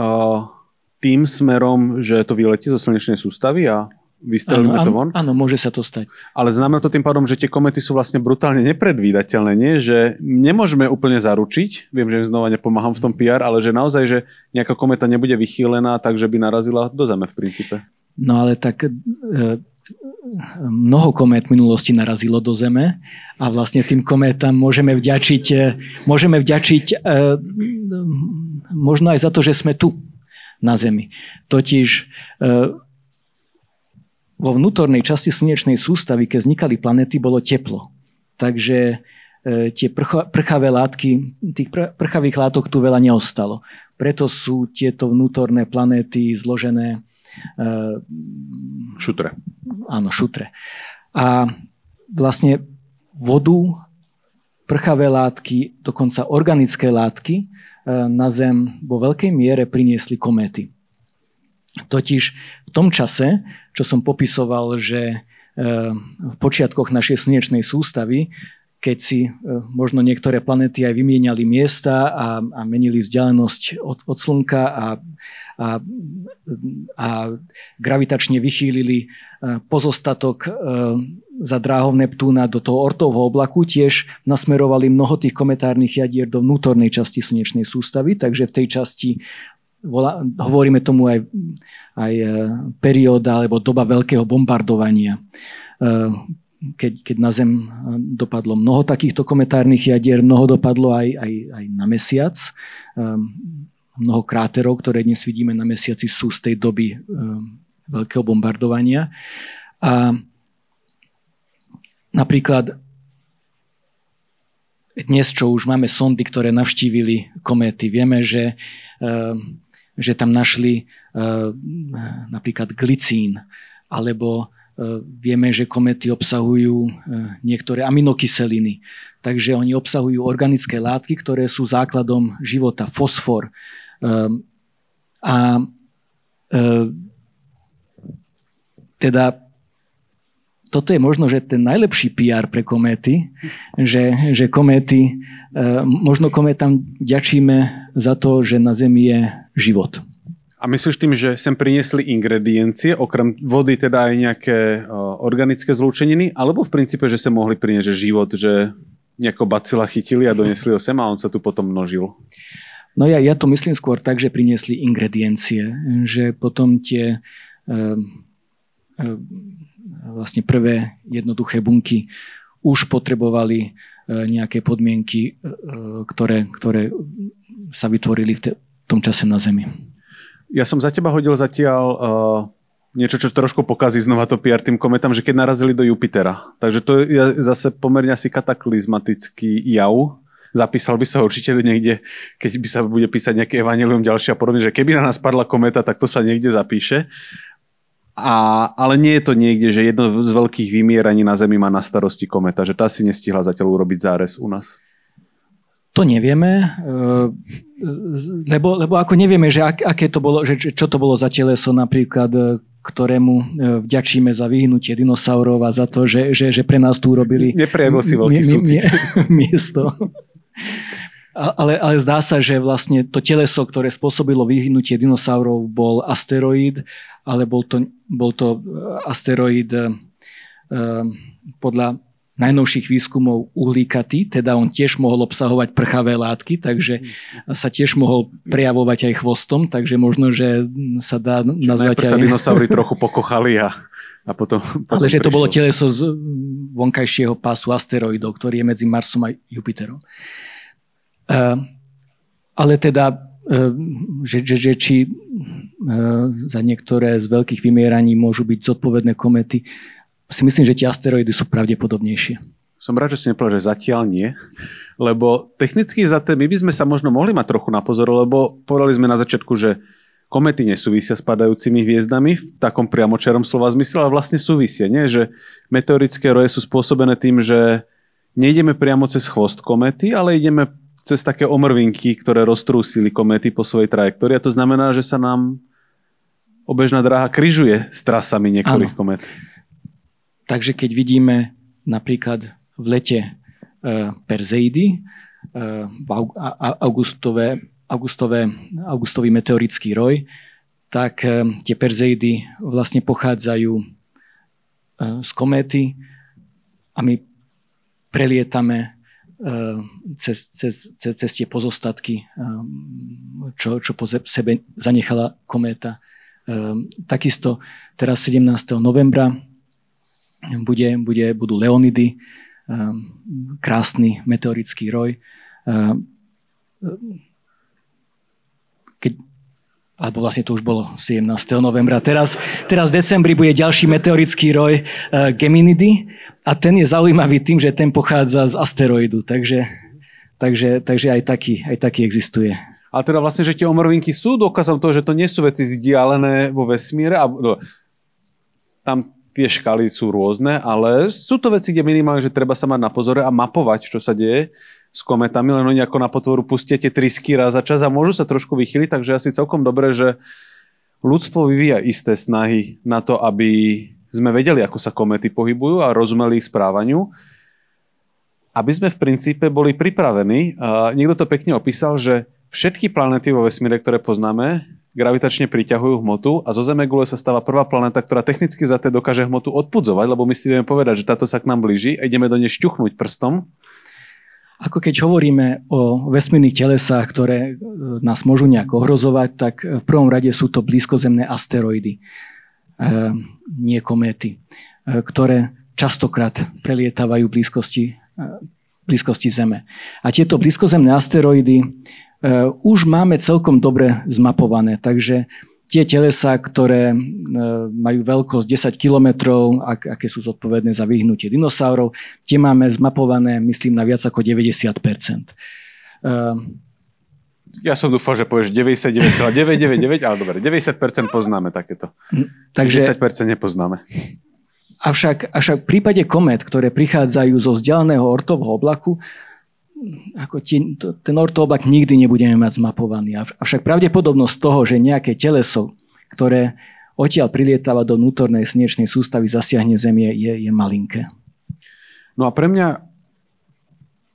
tým smerom, že to vyletí zo slnečnej sústavy a vystrelíme to von. Áno, môže sa to stať. Ale znamená to tým pádom, že tie komety sú vlastne brutálne nepredvídateľné, nie? Že nemôžeme úplne zaručiť, viem, že im znova nepomáham v tom PR, ale že naozaj, že nejaká kometa nebude vychýlená, takže by narazila do Zeme v princípe. No ale tak mnoho komét v minulosti narazilo do Zeme a vlastne tým kométam môžeme vďačiť možno aj za to, že sme tu na Zemi. Totiž vo vnútornej časti slnečnej sústavy, keď vznikali planéty, bolo teplo. Takže tie prchavé látky, tých prchavých látok tu veľa neostalo. Preto sú tieto vnútorné planéty zložené šutre. Áno, šutre. A vlastne vodu, prchavé látky, dokonca organické látky na Zem vo veľkej miere priniesli kométy. Totiž v tom čase, čo som popisoval, že v počiatkoch našej slnečnej sústavy, keď si možno niektoré planéty aj vymieniali miesta a menili vzdialenosť od Slnka a gravitačne vychýlili pozostatok za dráhou Neptúna do toho Ortovho oblaku, tiež nasmerovali mnoho tých kometárnych jadier do vnútornej časti slnečnej sústavy, takže v tej časti hovoríme tomu aj perióda alebo doba veľkého bombardovania. Keď na Zem dopadlo mnoho takýchto kometárnych jadier, mnoho dopadlo aj na Mesiac. Mnoho kráterov, ktoré dnes vidíme na Mesiaci, sú z tej doby veľkého bombardovania. A napríklad dnes, čo už máme sondy, ktoré navštívili kométy, vieme, že tam našli napríklad glicín, alebo vieme, že kométy obsahujú niektoré aminokyseliny. Takže oni obsahujú organické látky, ktoré sú základom života, fosfor. Teda toto je možno, že ten najlepší PR pre kométy, že kométy, možno kométam vďačíme za to, že na Zemi je život. A myslíš tým, že sem priniesli ingrediencie, okrem vody teda aj nejaké organické zlúčeniny, alebo v princípe, že sa mohli priniesť že život, že nejako bacila chytili a donesli ho sem a on sa tu potom množil? No ja to myslím skôr tak, že priniesli ingrediencie, že potom tie vlastne prvé jednoduché bunky už potrebovali nejaké podmienky, ktoré sa vytvorili v tom čase na Zemi. Ja som za teba hodil zatiaľ niečo, čo trošku pokazí znova to PR tým kometám, že keď narazili do Jupitera. Takže to je zase pomerne asi kataklizmatický jav. Zapísal by sa určite niekde, keď by sa bude písať nejaké evanjelium ďalšie a podobne, že keby na nás padla kometa, tak to sa niekde zapíše. Ale nie je to niekde, že jedno z veľkých vymieraní na Zemi má na starosti kometa, že tá si nestihla zatiaľ urobiť zárez u nás. To nevieme, lebo ako nevieme, že aké to bolo, že čo to bolo za teleso napríklad, ktorému vďačíme za vyhnutie dinosaurov a za to, že pre nás tu urobili neprejavil si veľký súcit. Miesto. Ale zdá sa, že vlastne to teleso, ktoré spôsobilo vyhnutie dinosaurov, bol asteroid, ale bol to asteroid podľa najnovších výskumov uhlíkatý, teda on tiež mohol obsahovať prchavé látky, takže sa tiež mohol prejavovať aj chvostom, takže možno, že sa dá nazvať najprv sa dinosaury trochu pokochali a potom ale že to bolo teleso z vonkajšieho pásu asteroidov, ktorý je medzi Marsom a Jupiterom. Ale teda, že či za niektoré z veľkých vymieraní môžu byť zodpovedné kométy, si myslím, že tie asteroidy sú pravdepodobnejšie. Som rád, že si nepovedal, že zatiaľ nie, lebo technicky my by sme sa možno mohli mať trochu na pozor, lebo povedali sme na začiatku, že kométy nesúvisia s padajúcimi hviezdami v takom priamočiarom slova zmysle, ale vlastne súvisia, nie? Že meteorické roje sú spôsobené tým, že nejdeme priamo cez chvost kométy, ale ideme cez také omrvinky, ktoré roztrúsili kométy po svojej trajektórii. A to znamená, že sa nám obežná dráha križuje s trasami niektorých komét. Takže keď vidíme napríklad v lete Perzeidy, augustový meteorický roj, tak tie Perzeidy vlastne pochádzajú z kométy a my prelietame cez tie pozostatky, čo po sebe zanechala kométa. Takisto teraz 17. novembra budú Leonidy, krásny meteorický roj. Alebo vlastne to už bolo 17. novembra. Teraz v decembri bude ďalší meteorický roj Geminidy a ten je zaujímavý tým, že ten pochádza z asteroidu. Takže aj taký existuje. Ale teda vlastne, že tie omrvinky sú dôkazom toho, že to nie sú veci vzdialené vo vesmíre. Tam tie škály sú rôzne, ale sú to veci, kde minimálne, že treba sa mať na pozore a mapovať, čo sa deje s kometami, len oni ako na potvoru pustia tie trysky raz za čas a môžu sa trošku vychyliť, takže asi celkom dobré, že ľudstvo vyvíja isté snahy na to, aby sme vedeli, ako sa kométy pohybujú a rozumeli ich správaniu. Aby sme v princípe boli pripravení. Niekto to pekne opísal, že všetky planéty vo vesmíre, ktoré poznáme, gravitačne priťahujú hmotu a zo Zemegule sa stáva prvá planéta, ktorá technicky vzaté dokáže hmotu odpudzovať, lebo my si vieme povedať, že táto sa k nám blíži a ideme do nej šťuchnúť prstom. Ako keď hovoríme o vesmírnych telesách, ktoré nás môžu nejak ohrozovať, tak v prvom rade sú to blízkozemné asteroidy, nie kométy, ktoré častokrát prelietávajú v blízkosti Zeme. A tieto blízkozemné asteroidy už máme celkom dobre zmapované, takže tie telesá, ktoré majú veľkosť 10 kilometrov, aké sú zodpovedné za vyhnutie dinosaurov, tie máme zmapované, myslím, na viac ako 90%. Ja som dúfal, že povieš 99,999, ale dobre, 90% poznáme takéto. Takže 10% nepoznáme. Avšak v prípade komét, ktoré prichádzajú zo vzdialeného ortového oblaku, ten ortooblak nikdy nebudeme mať zmapovaný. Avšak pravdepodobnosť toho, že nejaké teleso, ktoré odtiaľ prilietáva do vnútornej slnečnej sústavy, zasiahne Zem, je malinké. No a pre mňa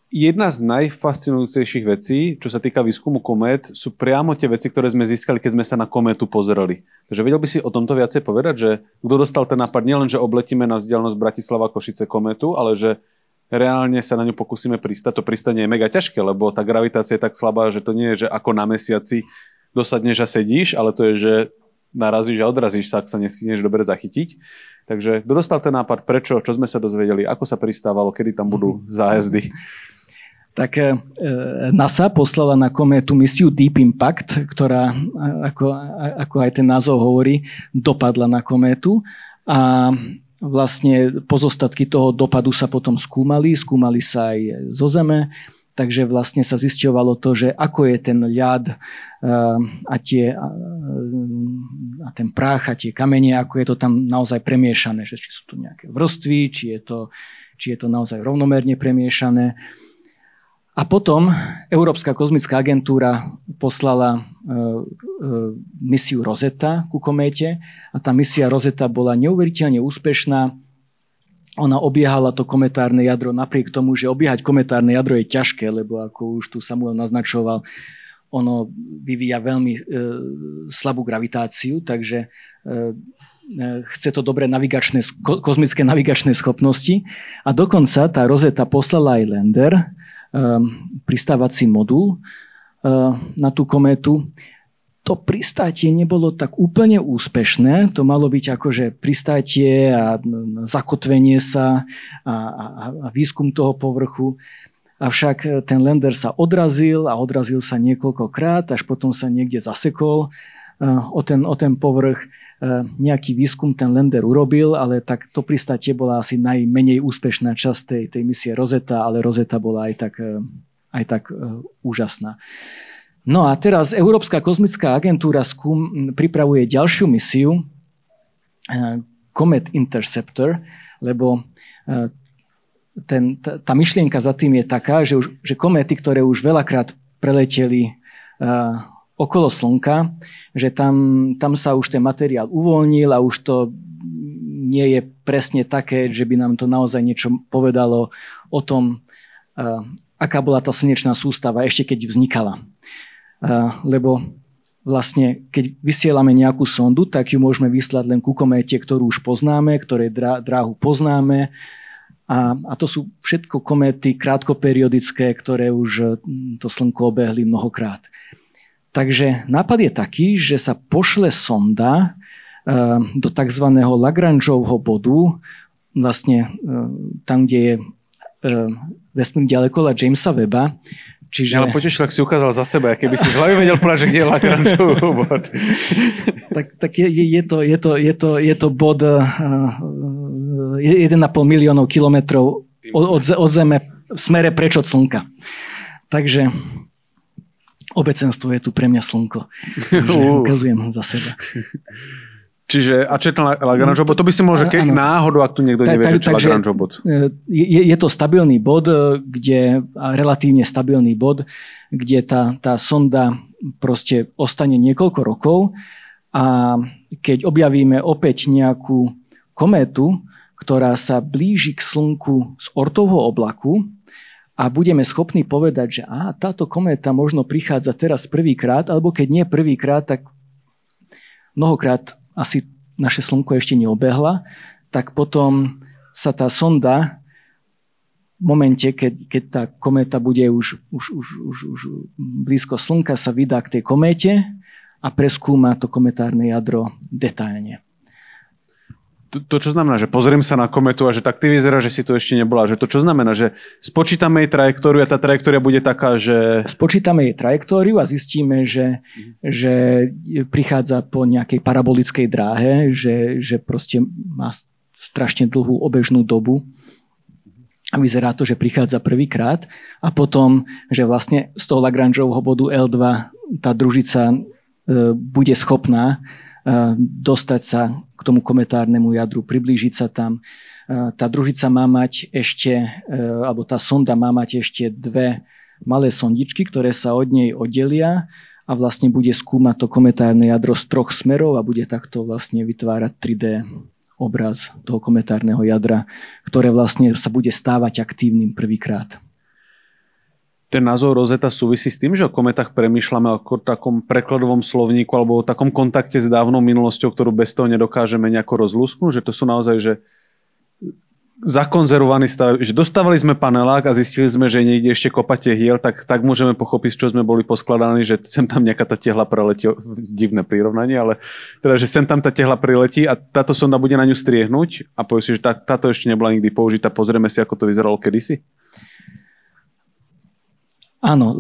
jedna z najfascinujúcejších vecí, čo sa týka výskumu komét, sú priamo tie veci, ktoré sme získali, keď sme sa na kométu pozerali. Takže vedel by si o tomto viacej povedať, že kto dostal ten nápad, nielen, že obletíme na vzdialenosť Bratislava-Košice kométu, ale že reálne sa na ňu pokúsime pristať. To pristanie je mega ťažké, lebo tá gravitácia je tak slabá, že to nie je, že ako na mesiaci dosadneš a sedíš, ale to je, že narazíš a odrazíš sa, ak sa nestihneš dobre zachytiť. Takže kto dostal ten nápad, prečo, čo sme sa dozvedeli, ako sa pristávalo, kedy tam budú zájazdy? Tak NASA poslala na kométu misiu Deep Impact, ktorá, ako aj ten názov hovorí, dopadla na kométu a vlastne pozostatky toho dopadu sa potom skúmali sa aj zo Zeme, takže vlastne sa zisťovalo to, že ako je ten ľad a ten prach a tie kamene, ako je to tam naozaj premiešané, že či sú tu nejaké vrstvy, či je to naozaj rovnomerne premiešané. A potom Európska kozmická agentúra poslala misiu Rosetta ku kométe a tá misia Rosetta bola neuveriteľne úspešná. Ona obiehala to kometárne jadro napriek tomu, že obiehať kometárne jadro je ťažké, lebo ako už tu Samuel naznačoval, ono vyvíja veľmi slabú gravitáciu, takže chce to dobré kozmické navigačné schopnosti. A dokonca tá Rosetta poslala aj lander, pristávací modul na tú kométu. To pristátie nebolo tak úplne úspešné. To malo byť akože pristátie a zakotvenie sa a výskum toho povrchu. Avšak ten lander sa odrazil sa niekoľkokrát, až potom sa niekde zasekol o ten povrch. Nejaký výskum ten lander urobil, ale tak to pristátie bola asi najmenej úspešná časť tej misie Rosetta, ale Rosetta bola aj tak úžasná. No a teraz Európska kozmická agentúra pripravuje ďalšiu misiu Comet Interceptor, lebo tá myšlienka za tým je taká, že kométy, ktoré už veľakrát preleteli okolo Slnka, že tam sa už ten materiál uvoľnil a už to nie je presne také, že by nám to naozaj niečo povedalo o tom, aká bola tá slnečná sústava ešte keď vznikala. Lebo vlastne, keď vysielame nejakú sondu, tak ju môžeme vyslať len ku kométe, ktorú už poznáme, ktorej dráhu poznáme. A to sú všetko kométy krátkoperiodické, ktoré už to Slnko obehli mnohokrát. Takže nápad je taký, že sa pošle sonda do tzv. Lagrangeovho bodu, vlastne tam, kde je vesmírny ďalekoľad Jamesa Webba. Čiže... Ale potešil, ak si ukázal za seba, keby si z hlavy vedel povedať, že kde je Lagrangeov bod. Tak je to bod 1,5 miliónov kilometrov od Zeme v smere preč od Slnka. Takže obecenstvo je tu pre mňa Slnko. Takže ukazujem za seba. Čiže, a čo je ten Lagrangeov bod? To by si mohol, že keď náhodou, ak tu niekto nevie, že čo je Lagrangeov bod. Je to stabilný bod, relatívne stabilný bod, kde tá sonda proste ostane niekoľko rokov a keď objavíme opäť nejakú kométu, ktorá sa blíži k Slnku z Oortovho oblaku a budeme schopní povedať, že táto kométa možno prichádza teraz prvýkrát, alebo keď nie prvýkrát, tak mnohokrát asi naše Slnko ešte neobehla, tak potom sa tá sonda v momente, keď tá kométa bude už blízko Slnka, sa vydá k tej kométe a preskúma to kometárne jadro detailne. To čo znamená, že pozriem sa na kometu a že tak ty vyzerá, že si to ešte nebola. Že to čo znamená, že spočítame jej trajektóriu a tá trajektória bude taká, že... Spočítame jej trajektóriu a zistíme, že prichádza po nejakej parabolickej dráhe, že proste má strašne dlhú obežnú dobu a vyzerá to, že prichádza prvýkrát a potom, že vlastne z toho Lagrangeovho bodu L2 tá družica bude schopná dostať sa k tomu kometárnemu jadru, priblížiť sa tam. Tá družica má mať ešte, alebo tá sonda má mať ešte 2 malé sondičky, ktoré sa od nej oddelia a vlastne bude skúmať to kometárne jadro z 3 smerov a bude takto vlastne vytvárať 3D obraz toho kometárneho jadra, ktoré vlastne sa bude stávať aktívnym prvýkrát. Ten názov Rosetta súvisí s tým, že o kometách premýšľame ako o takom prekladovom slovníku alebo o takom kontakte s dávnou minulosťou, ktorú bez toho nedokážeme nejako rozlúsknuť, že to sú naozaj že zakonzervovaný stav, že dostávali sme panelák a zistili sme, že niekde ešte kopa tehiel, tak môžeme pochopiť, čo sme boli poskladaní, že sem tam nejaká tá tehla preletí, divné prirovnanie, ale teda, že sem tam tá tehla priletí a táto sonda bude na ňu striehnúť a povie si, že táto ešte nebola nikdy použitá, pozrieme si, ako to vyzeralo kedysi. Áno,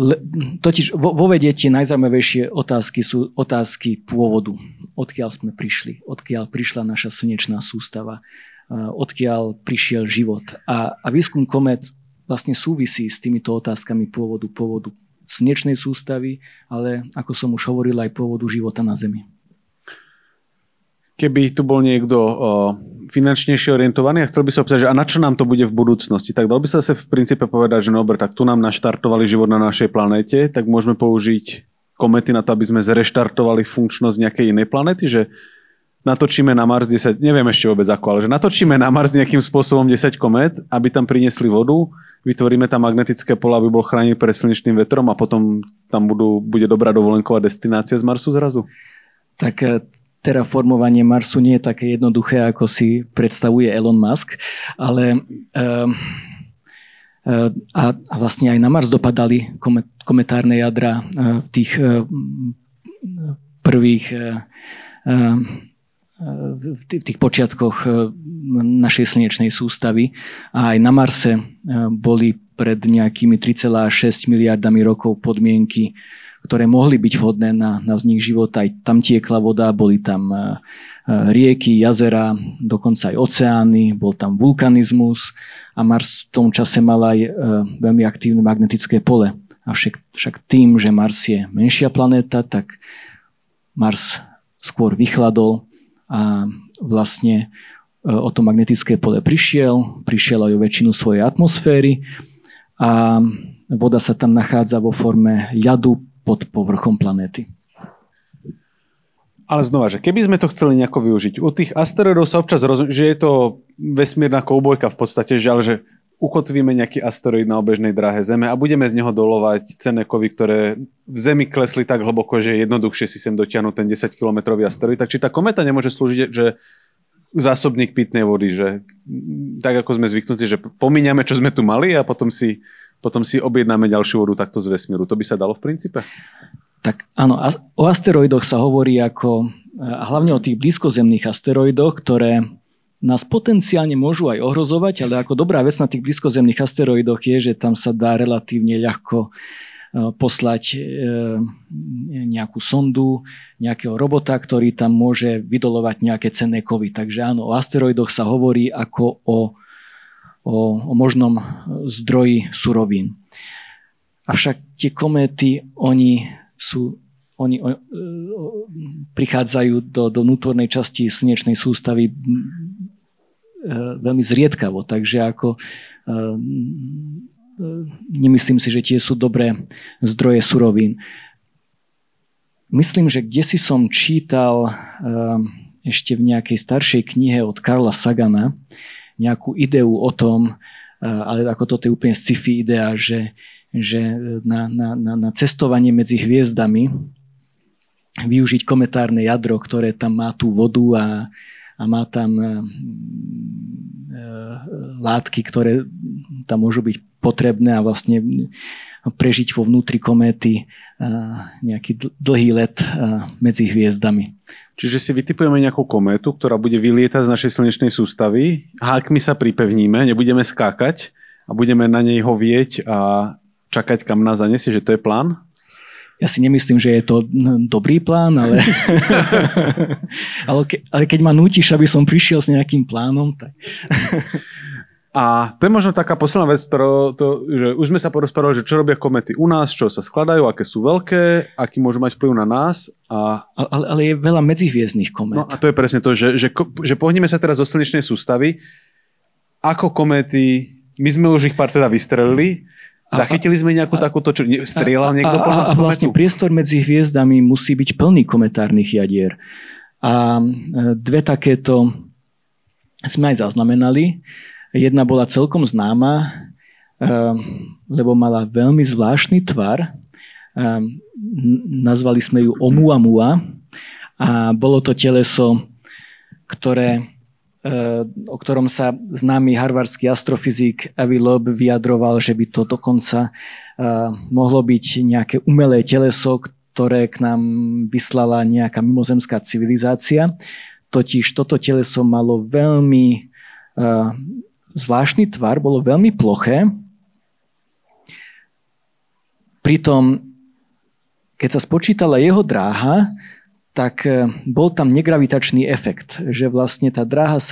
totiž vo vede tie najzaujímavejšie otázky sú otázky pôvodu. Odkiaľ sme prišli, odkiaľ prišla naša slnečná sústava, odkiaľ prišiel život. A výskum komét vlastne súvisí s týmito otázkami pôvodu slnečnej sústavy, ale ako som už hovoril, aj pôvodu života na Zemi. Keby tu bol niekto finančnejšie orientovaný a chcel by sa opýtať, že a na čo nám to bude v budúcnosti, tak dal by sa v princípe povedať, že no dobre, tak tu nám naštartovali život na našej planéte, tak môžeme použiť komety na to, aby sme zreštartovali funkčnosť nejakej inej planéty, že natočíme na Mars 10, neviem ešte vôbec ako, ale že natočíme na Mars nejakým spôsobom 10 komét, aby tam priniesli vodu, vytvoríme tam magnetické pole, aby bol chránený pre slnečným vetrom a potom tam bude dobrá dovolenková destinácia z Marsu zrazu? Tak terraformovanie Marsu nie je také jednoduché, ako si predstavuje Elon Musk, ale a vlastne aj na Mars dopadali kometárne jadra v tých prvých v tých počiatkoch našej slnečnej sústavy a aj na Marse boli pred nejakými 3,6 miliardami rokov podmienky, ktoré mohli byť vhodné na vznik života. Aj tam tiekla voda, boli tam rieky, jazera, dokonca aj oceány, bol tam vulkanizmus a Mars v tom čase mal aj veľmi aktívne magnetické pole. A však tým, že Mars je menšia planéta, tak Mars skôr vychladol a vlastne o to magnetické pole prišiel aj o väčšinu svojej atmosféry a voda sa tam nachádza vo forme ľadu pod povrchom planéty. Ale znova, že keby sme to chceli nejako využiť, u tých asteroidov sa občas že je to vesmírna koubojka v podstate, že ale že ukotvíme nejaký asteroid na obežnej dráhe Zeme a budeme z neho dolovať cenné kovy, ktoré v Zemi klesli tak hlboko, že je jednoduchšie si sem dotiahnuť ten 10-kilometrový asteroid. Tak či tá kométa nemôže slúžiť, že zásobník pitnej vody, že tak ako sme zvyknutí, že pomíňame, čo sme tu mali a potom si objednáme ďalšiu vodu takto z vesmíru. To by sa dalo v princípe? Tak áno, o asteroidoch sa hovorí ako, a hlavne o tých blízkozemných asteroidoch, ktoré nás potenciálne môžu aj ohrozovať, ale ako dobrá vec na tých blízkozemných asteroidoch je, že tam sa dá relatívne ľahko poslať nejakú sondu, nejakého robota, ktorý tam môže vydolovať nejaké cenné kovy. Takže áno, o asteroidoch sa hovorí ako o možnom zdroji surovín. Avšak tie kométy, oni prichádzajú do vnútornej časti slnečnej sústavy veľmi zriedkavo, takže ako nemyslím si, že tie sú dobré zdroje surovín. Myslím, že kdesi som čítal ešte v nejakej staršej knihe od Carla Sagana nejakú ideu o tom, ale ako toto je úplne sci-fi idea, že na cestovanie medzi hviezdami využiť kometárne jadro, ktoré tam má tú vodu a má tam látky, ktoré tam môžu byť potrebné a vlastne prežiť vo vnútri kométy nejaký dlhý let medzi hviezdami. Čiže si vytipujeme nejakú kométu, ktorá bude vylietať z našej slnečnej sústavy. Hákmi sa pripevníme, nebudeme skákať a budeme na nej hovieť a čakať, kam nás zanesie, že to je plán? Ja si nemyslím, že je to dobrý plán, ale, ale keď ma nútiš, aby som prišiel s nejakým plánom, tak... A to je možno taká posledná vec, že už sme sa porozprávali, že čo robia kométy u nás, čo sa skladajú, aké sú veľké, aký môžu mať vplyv na nás. Ale je veľa medzihviezdnych komét. No a to je presne to, že pohneme sa teraz do slnečnej sústavy. Ako kométy, my sme už ich pár teda vystrelili, zachytili sme nejakú takúto, čo strieľal niekto po nás? A vlastne priestor medzi hviezdami musí byť plný kometárnych jadier. A dve takéto sme aj zaznamenali. Jedna bola celkom známa, lebo mala veľmi zvláštny tvar. Nazvali sme ju Oumuamua a bolo to teleso, o ktorom sa známy harvardský astrofyzik Avi Loeb vyjadroval, že by to dokonca mohlo byť nejaké umelé teleso, ktoré k nám vyslala nejaká mimozemská civilizácia. Totiž toto teleso malo veľmi zvláštny tvar, bolo veľmi ploché. Pritom, keď sa spočítala jeho dráha, tak bol tam negravitačný efekt, že vlastne tá dráha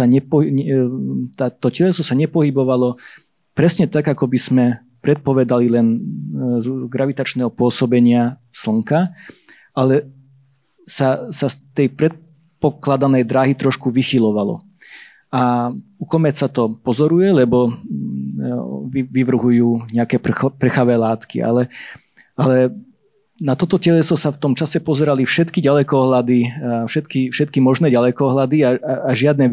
to teleso sa nepohybovalo presne tak, ako by sme predpovedali len z gravitačného pôsobenia Slnka, ale sa z tej predpokladanej dráhy trošku vychylovalo. A u komét sa to pozoruje, lebo vyvrhujú nejaké prchavé látky, ale na toto teleso sa v tom čase pozerali všetky ďalekohľady, všetky možné ďalekohľady a žiadne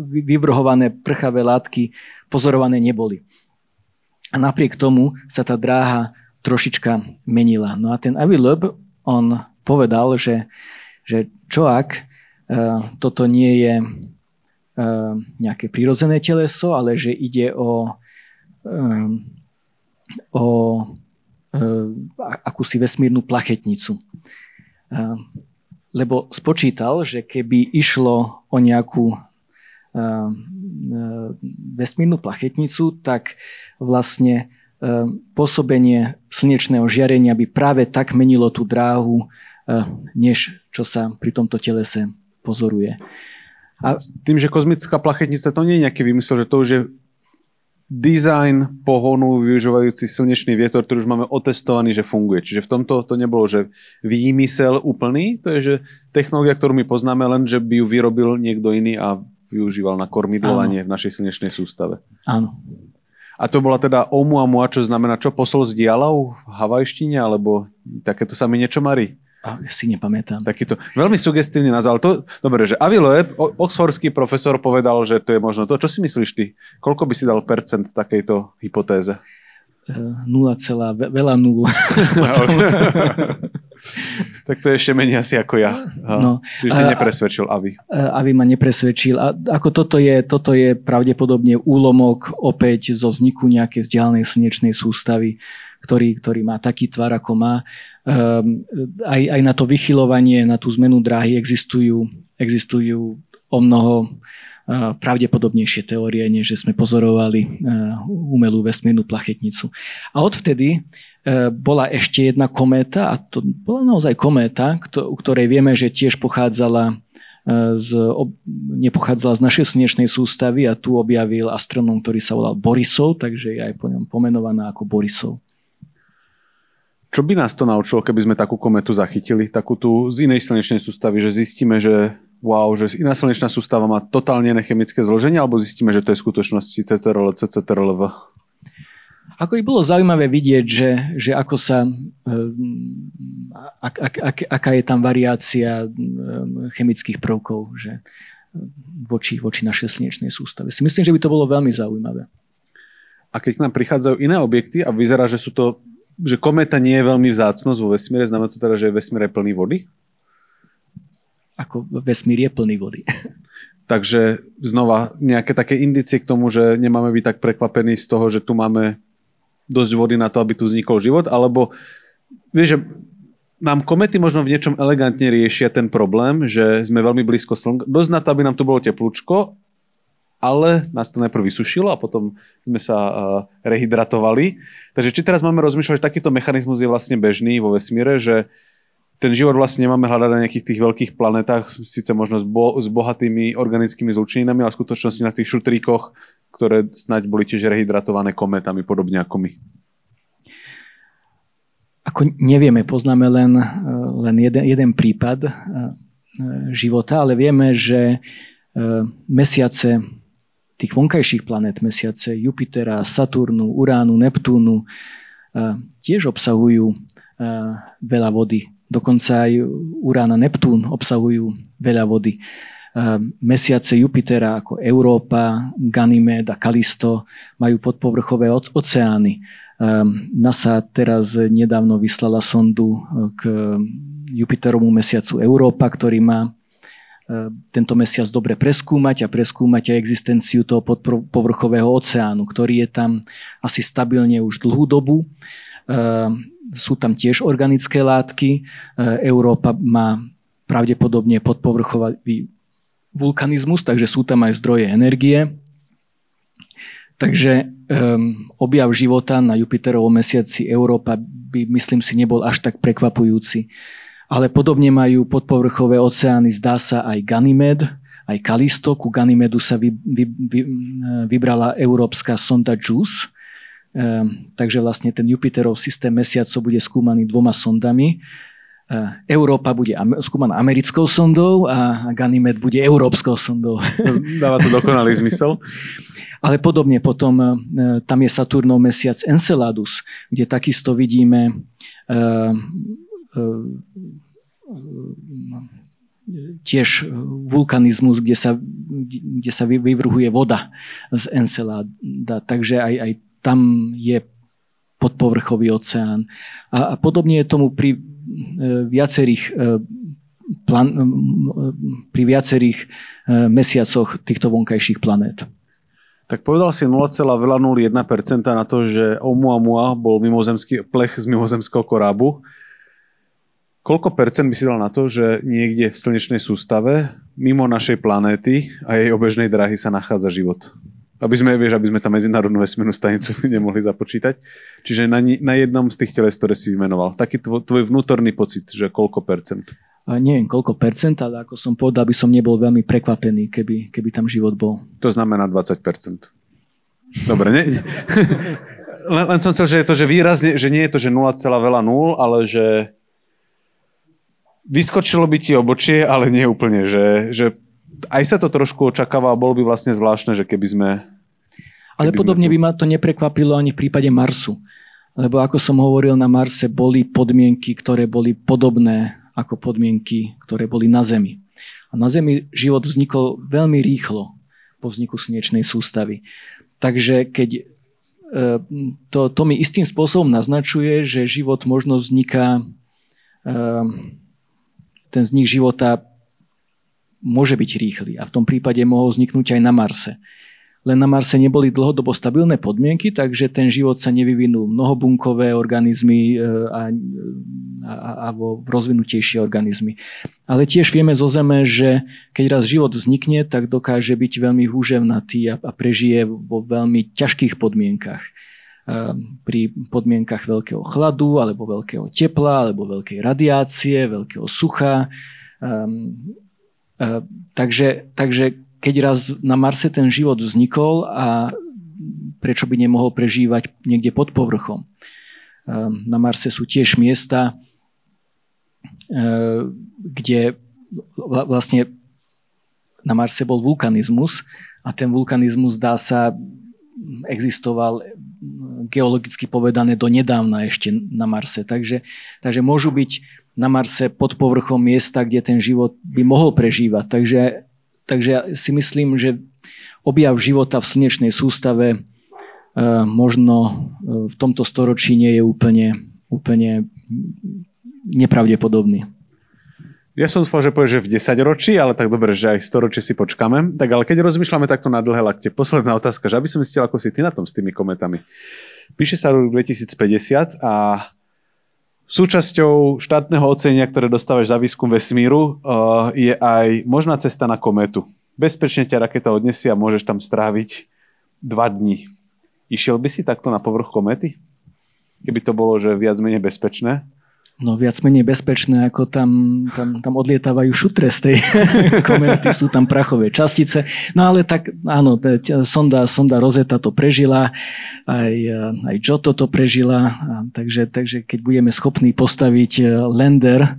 vyvrhované prchavé látky pozorované neboli. A napriek tomu sa tá dráha trošička menila. No a ten Avi Loeb, on povedal, že čo ak toto nie je nejaké prírodzené teleso, ale že ide o akúsi vesmírnu plachetnicu. Lebo spočítal, že keby išlo o nejakú vesmírnu plachetnicu, tak vlastne pôsobenie slnečného žiarenia by práve tak menilo tú dráhu, než čo sa pri tomto telese pozoruje. A tým, že kozmická plachetnica to nie je nejaký vymysel, že to už je dizajn pohonu využívajúci slnečný vietor, ktorý už máme otestovaný, že funguje. Čiže v tomto to nebolo, že výmysel úplný, to je, že technológia, ktorú my poznáme, len že by ju vyrobil niekto iný a využíval na kormidlovanie v našej slnečnej sústave. Áno. A to bola teda Oumuamua, čo znamená čo? Posol z diaľov v havajštine, alebo takéto sa mi niečo marí? Si nepamätám. Takýto veľmi sugestívny názor. Dobre, že Avi Loeb, oxfordský profesor, povedal, že to je možno to. Čo si myslíš ty? Koľko by si dal percent takejto hypotéze? 0, veľa nul. Tak to je ešte menej asi ako ja. No, čiže nepresvedčil Avi. Avi ma nepresvedčil. A ako toto je pravdepodobne úlomok opäť zo vzniku nejakej vzdialenej slnečnej sústavy, ktorý má taký tvar, ako má. Aj na to vychyľovanie, na tú zmenu dráhy existujú o mnoho pravdepodobnejšie teórie, než že sme pozorovali umelú vesmírnu plachetnicu. A odvtedy bola ešte jedna kométa, a to bola naozaj kométa, u ktorej vieme, že tiež nepochádzala z našej slnečnej sústavy, a tu objavil astronóm, ktorý sa volal Borisov, takže je aj po ňom pomenovaná ako Borisov. Čo by nás to naučilo, keby sme takú kometu zachytili, takú tú z inej slnečnej sústavy, že zistíme, že že iná slnečná sústava má totálne iné chemické zloženie, alebo zistíme, že to je v skutočnosti CTRL, CCTRLV? Ako by bolo zaujímavé vidieť, že ako sa, aká je tam variácia chemických prvkov, že voči našej slnečnej sústave. Si myslím, že by to bolo veľmi zaujímavé. A keď k nám prichádzajú iné objekty a vyzerá, že kométa nie je veľmi vzácnosť vo vesmíre, znamená to teda, že je vesmír plný vody? Ako vesmír je plný vody. Takže znova nejaké také indície k tomu, že nemáme byť tak prekvapení z toho, že tu máme dosť vody na to, aby tu vznikol život, alebo vieš, že nám komety možno v niečom elegantne riešia ten problém, že sme veľmi blízko Slnka, dosť na to, aby nám tu bolo teplúčko, ale nás to najprv vysušilo a potom sme sa rehydratovali. Takže či teraz máme rozmýšľať, že takýto mechanizmus je vlastne bežný vo vesmíre, že ten život vlastne nemáme hľadať na nejakých tých veľkých planetách, síce možno s bohatými organickými zlúčeninami, ale v skutočnosti na tých šutríkoch, ktoré snáď boli tiež rehydratované kométami, podobne ako my. Ako nevieme, poznáme len jeden prípad života, ale vieme, že mesiace tých vonkajších planét, mesiace Jupitera, Saturnu, Uránu, Neptúnu, tiež obsahujú veľa vody. Dokonca aj Urán a Neptún obsahujú veľa vody. Mesiace Jupitera ako Európa, Ganymed a Kalisto majú podpovrchové oceány. NASA teraz nedávno vyslala sondu k Jupiterovmu mesiacu Európa, ktorý má tento mesiac dobre preskúmať aj existenciu toho podpovrchového oceánu, ktorý je tam asi stabilne už dlhú dobu. Sú tam tiež organické látky. Európa má pravdepodobne podpovrchový vulkanizmus, takže sú tam aj zdroje energie. Takže objav života na Jupiterovom mesiaci Európa by, myslím si, nebol až tak prekvapujúci. Ale podobne majú podpovrchové oceány, zdá sa, aj Ganymed, aj Kalisto. Ku Ganymedu sa vybrala európska sonda JUICE. Takže vlastne ten Jupiterov systém mesiacov bude skúmaný 2 sondami. Európa bude skúmaná americkou sondou a Ganymed bude európskou sondou. Dáva to dokonalý zmysel. Ale podobne potom tam je Saturnov mesiac Enceladus, kde takisto vidíme tiež vulkanizmus, kde sa vyvrhuje voda z Encelada. Takže aj tam je podpovrchový oceán. A podobne je tomu pri viacerých mesiacoch týchto vonkajších planét. Tak povedal si 0,01% na to, že Oumuamua bol mimozemský plech z mimozemského korábu. Koľko percent by si dal na to, že niekde v slnečnej sústave, mimo našej planéty a jej obežnej dráhy sa nachádza život? Aby sme tam medzinárodnú vesmírnu stanicu nemohli započítať. Čiže na jednom z tých teles, ktoré si vymenoval. Taký tvoj vnútorný pocit, že koľko percent? Neviem koľko percent, ale ako som povedal, by som nebol veľmi prekvapený, keby tam život bol. To znamená 20%. Dobre, len som chcel, že je to, že výrazne, že nie je to, že 0,0, ale že vyskočilo by ti obočie, ale nie úplne, že aj sa to trošku očakáva a bolo by vlastne zvláštne, že keby sme... Ale podobne by ma to neprekvapilo ani v prípade Marsu. Lebo ako som hovoril, na Marse boli podmienky, ktoré boli podobné ako podmienky, ktoré boli na Zemi. A na Zemi život vznikol veľmi rýchlo po vzniku slnečnej sústavy. Takže keď to mi istým spôsobom naznačuje, že život možno vzniká, ten vznik života môže byť rýchly a v tom prípade mohol vzniknúť aj na Marse. Len na Marse neboli dlhodobo stabilné podmienky, takže ten život sa nevyvinul mnohobunkové organizmy a rozvinutejšie organizmy. Ale tiež vieme zo Zeme, že keď raz život vznikne, tak dokáže byť veľmi húževnatý a prežije vo veľmi ťažkých podmienkach. Pri podmienkach veľkého chladu, alebo veľkého tepla, alebo veľkej radiácie, veľkého sucha. Takže keď raz na Marse ten život vznikol a prečo by nemohol prežívať niekde pod povrchom. Na Marse sú tiež miesta, kde vlastne na Marse bol vulkanizmus a ten vulkanizmus, dá sa, existoval geologicky povedané do nedávna ešte na Marse. Takže môžu byť na Marse pod povrchom miesta, kde ten život by mohol prežívať. Takže ja si myslím, že objav života v slnečnej sústave možno v tomto storočí nie je úplne nepravdepodobný. Ja som dúfal, že povieš, že v 10 ročí, ale tak dobre, že aj 100 ročí si počkáme. Tak ale keď rozmýšľame takto na dlhé lakte, posledná otázka, že aby som zistil, ako si ty na tom s tými kometami. Píše sa rok 2050 a súčasťou štátneho ocenenia, ktoré dostávaš za výskum vesmíru, je aj možná cesta na kométu. Bezpečne ťa raketa odnesie a môžeš tam stráviť 2 dní. Išiel by si takto na povrch kométy? Keby to bolo, že viac menej bezpečné? No viac menej bezpečné, ako tam odlietávajú šutre z tej kométy, sú tam prachové častice. No ale tak áno, sonda Rosetta to prežila, aj Giotto to prežila, takže keď budeme schopní postaviť lander,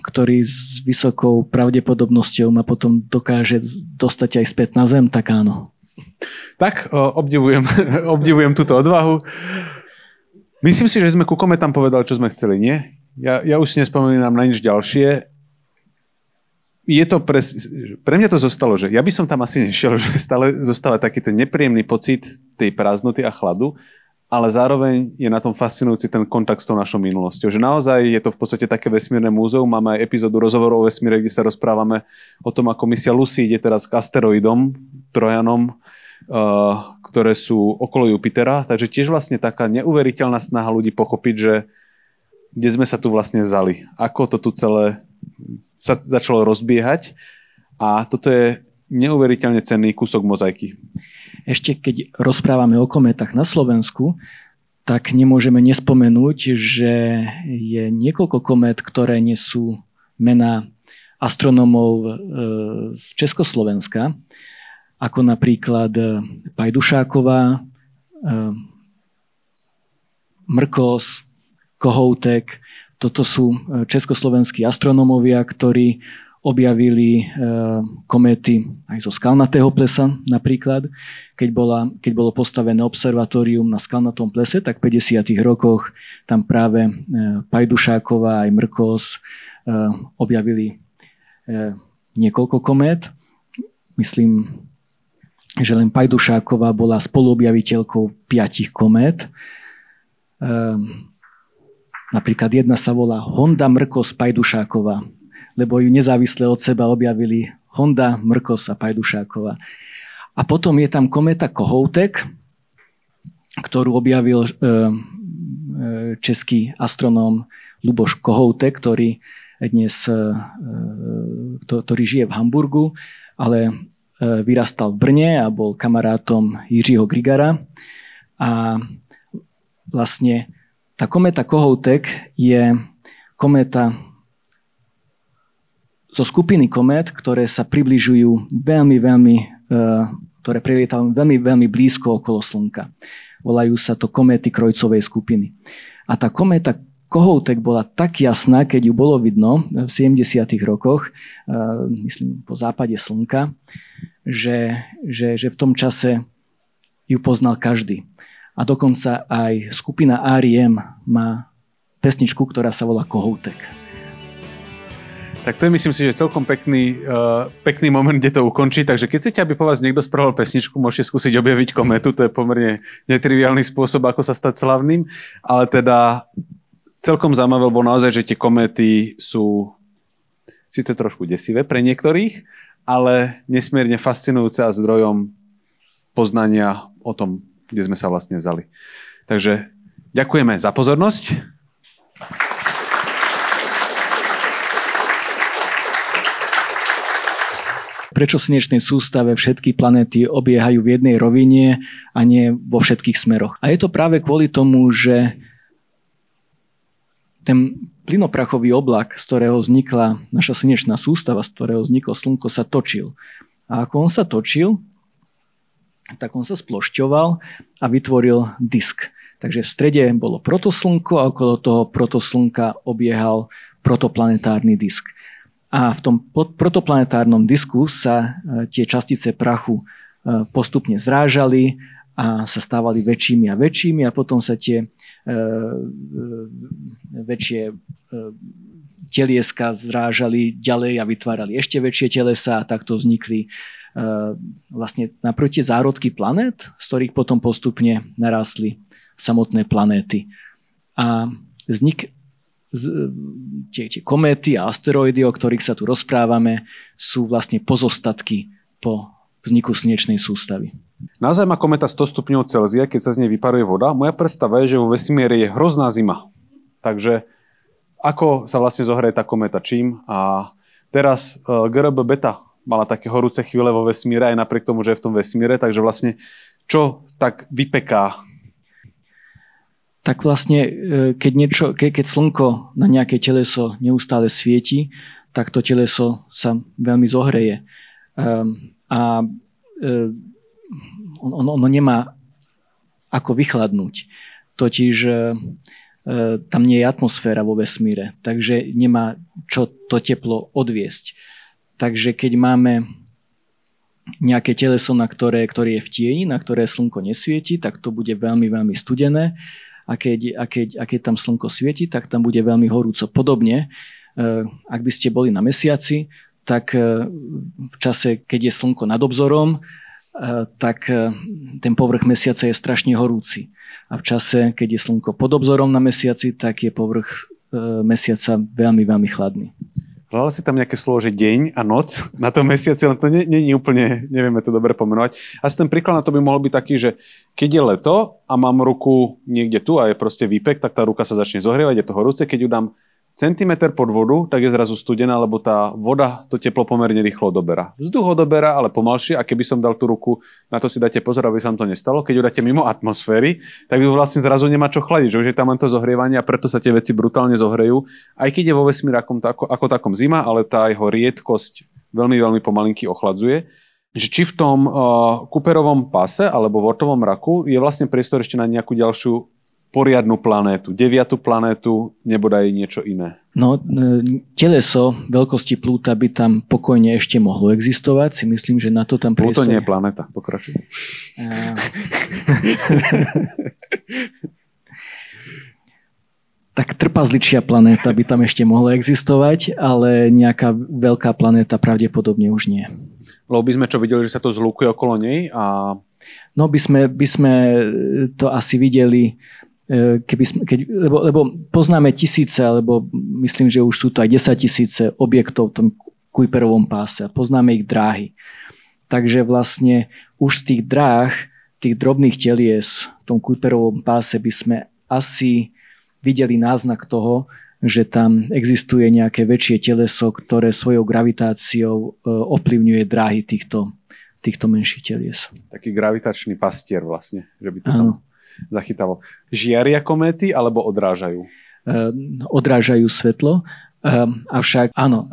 ktorý s vysokou pravdepodobnosťou ma potom dokáže dostať aj späť na Zem, tak áno. Tak, obdivujem túto odvahu. Myslím si, že sme ku kometám povedali, čo sme chceli, nie? Ja už si nespomínam na nič ďalšie. Pre mňa to zostalo, že ja by som tam asi nešiel, že stále zostáva taký ten nepríjemný pocit tej prázdnoty a chladu, ale zároveň je na tom fascinujúci ten kontakt s tou našou minulosťou. Že naozaj je to v podstate také vesmírne múzeum. Máme aj epizódu rozhovorov o vesmíre, kde sa rozprávame o tom, ako misia Lucy ide teraz k asteroidom, Trojanom, ktoré sú okolo Jupitera. Takže tiež vlastne taká neuveriteľná snaha ľudí pochopiť, že kde sme sa tu vlastne vzali. Ako to tu celé sa začalo rozbiehať. A toto je neuveriteľne cenný kúsok mozaiky. Ešte keď rozprávame o kométach na Slovensku, tak nemôžeme nespomenúť, že je niekoľko komét, ktoré nesú mená astronómov z Československa, ako napríklad Pajdušáková, Mrkos, Kohoutek. Toto sú československí astronómovia, ktorí objavili kométy aj zo Skalnatého plesa napríklad. Keď bolo postavené observatórium na Skalnatom plese, tak v 50. rokoch tam práve Pajdušáková aj Mrkos objavili niekoľko komét. Myslím, že len Pajdušáková bola spoluobjaviteľkou 5 komét. Napríklad jedna sa volá Honda Mrkos Pajdušáková, lebo ju nezávisle od seba objavili Honda, Mrkos a Pajdušáková. A potom je tam kométa Kohoutek, ktorú objavil český astronóm Luboš Kohoutek, ktorý žije v Hamburgu, ale vyrastal v Brne a bol kamarátom Jiřího Grigara. A vlastne tá kométa Kohoutek je kométa zo skupiny komét, ktoré sa približujú ktoré prelietajú veľmi blízko okolo Slnka. Volajú sa to kométy Krojcovej skupiny. A tá kométa Kohoutek bola tak jasná, keď ju bolo vidno v 70. rokoch, myslím po západe Slnka, že v tom čase ju poznal každý. A dokonca aj skupina R.E.M. má pesničku, ktorá sa volá Kohoutek. Tak to je, myslím si, že celkom pekný moment, kde to ukončí. Takže keď chcete, aby po vás niekto spravil pesničku, môžete skúsiť objaviť kométu. To je pomerne netriviálny spôsob, ako sa stať slavným. Ale teda celkom zaujímavé, lebo naozaj, že tie kométy sú síce trošku desivé pre niektorých, ale nesmierne fascinujúce a zdrojom poznania o tom, kde sme sa vlastne vzali. Takže ďakujeme za pozornosť. Prečo v slnečnej sústave všetky planéty obiehajú v jednej rovine a nie vo všetkých smeroch? A je to práve kvôli tomu, že ten plynoprachový oblak, z ktorého vznikla naša slnečná sústava, z ktorého vzniklo Slnko, sa točil. A ako on sa točil, tak on sa splošťoval a vytvoril disk. Takže v strede bolo protoslnko a okolo toho protoslnka obiehal protoplanetárny disk. A v tom protoplanetárnom disku sa tie častice prachu postupne zrážali a sa stávali väčšími a väčšími a potom sa tie väčšie telieska zrážali ďalej a vytvárali ešte väčšie telesa a takto vznikli vlastne naproti zárodky planét, z ktorých potom postupne narástli samotné planéty. A vznik tie kométy a asteroidy, o ktorých sa tu rozprávame, sú vlastne pozostatky po vzniku slnečnej sústavy. Naozaj má kométa 100 stupňov Celzia, keď sa z nej vyparuje voda. Moja predstava je, že vo vesmíre je hrozná zima. Takže ako sa vlastne zohreje tá kométa čím? A teraz GRB Beta mala také horúce chvíle vo vesmíre, aj napriek tomu, že je v tom vesmíre. Takže vlastne čo tak vypeká? Tak vlastne, keď slnko na nejaké teleso neustále svieti, tak to teleso sa veľmi zohreje. Ono nemá ako vychladnúť. Totiž tam nie je atmosféra vo vesmíre, takže nemá čo to teplo odviesť. Takže keď máme nejaké teleso, ktoré je v tieni, na ktoré slnko nesvieti, tak to bude veľmi, veľmi studené. A keď tam slnko svieti, tak tam bude veľmi horúco. Podobne, ak by ste boli na mesiaci, tak v čase, keď je slnko nad obzorom, tak ten povrch mesiaca je strašne horúci. A v čase, keď je slnko pod obzorom na mesiaci, tak je povrch mesiaca veľmi, veľmi chladný. Hľadal si tam nejaké slovo, že deň a noc na tom mesiaci, ale to nie je úplne, nevieme to dobre pomenovať. Asi ten príklad na to by mohol byť taký, že keď je leto a mám ruku niekde tu a je proste výpek, tak tá ruka sa začne zohrievať, je to horúce. Keď ju dám centimeter pod vodu, tak je zrazu studená, lebo tá voda to teplo pomerne rýchlo odoberá. Vzduch odoberá, ale pomalšie, a keby som dal tú ruku, na to si dáte pozor, aby sa vám to nestalo. Keď ju dáte mimo atmosféry, tak ju vlastne zrazu nemá čo chladiť, že už je tam len to zohrievanie a preto sa tie veci brutálne zohrejú. Aj keď je vo vesmíre ako takom zima, ale tá jeho riedkosť veľmi, veľmi pomalinky ochladzuje. Či v tom Kuiperovom páse alebo Wortovom mraku je vlastne priestor ešte na nejakú ďalšiu poriadnu planétu, 9. planétu, nebodaj niečo iné. No, teleso veľkosti Plúta by tam pokojne ešte mohlo existovať. Si myslím, že na to tam priestor... Plúto nie je planéta, pokračuj. Tak trpazličia planéta by tam ešte mohla existovať, ale nejaká veľká planéta pravdepodobne už nie. Lebo by sme čo videli, že sa to zlúkuje okolo nej? No by sme to asi videli... lebo poznáme tisíce, alebo myslím, že už sú to aj 10 000 objektov v tom Kuiperovom páse. Poznáme ich dráhy. Takže vlastne už z tých dráh, tých drobných telies v tom Kuiperovom páse by sme asi videli náznak toho, že tam existuje nejaké väčšie teleso, ktoré svojou gravitáciou ovplyvňuje dráhy týchto menších telies. Taký gravitačný pastier vlastne, že by to tam zachytalo. Žiaria kométy alebo odrážajú? Odrážajú svetlo, avšak áno,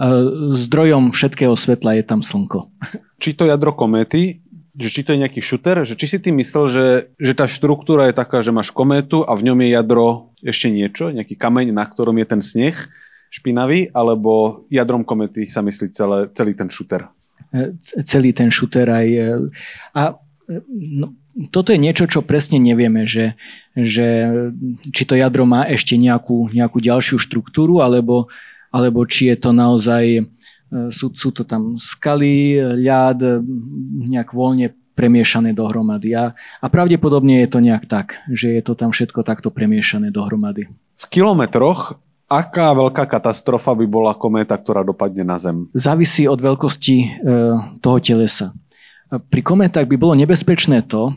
zdrojom všetkého svetla je tam slnko. Či to jadro kométy, že či to je nejaký šuter, že či si ty myslel, že tá štruktúra je taká, že máš kométu a v ňom je jadro ešte niečo, nejaký kameň, na ktorom je ten sneh špinavý, alebo jadrom kométy sa myslí celý ten šuter? Celý ten šuter aj... Toto je niečo, čo presne nevieme, že či to jadro má ešte nejakú ďalšiu štruktúru, alebo alebo či je to naozaj, sú to tam skaly, ľad, nejak voľne premiešané dohromady. A pravdepodobne je to nejak tak, že je to tam všetko takto premiešané dohromady. V kilometroch, aká veľká katastrofa by bola kométa, ktorá dopadne na Zem? Závisí od veľkosti toho telesa. Pri kométach by bolo nebezpečné to,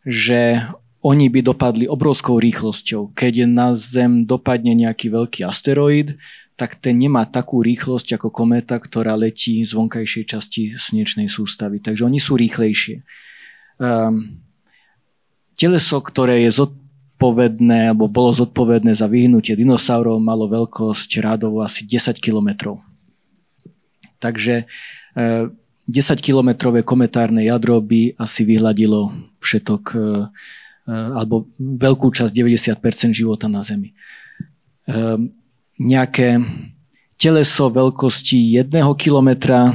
že oni by dopadli obrovskou rýchlosťou. Keď na Zem dopadne nejaký veľký asteroid, tak ten nemá takú rýchlosť ako kométa, ktorá letí z vonkajšej časti slnečnej sústavy. Takže oni sú rýchlejšie. Teleso, ktoré je zodpovedné, alebo bolo zodpovedné za vyhnutie dinosaurov, malo veľkosť rádovo asi 10 kilometrov. Takže 10-kilometrové kometárne jadro by asi vyhladilo všetok, alebo veľkú časť, 90% života na Zemi. Nejaké teleso veľkosti 1 kilometra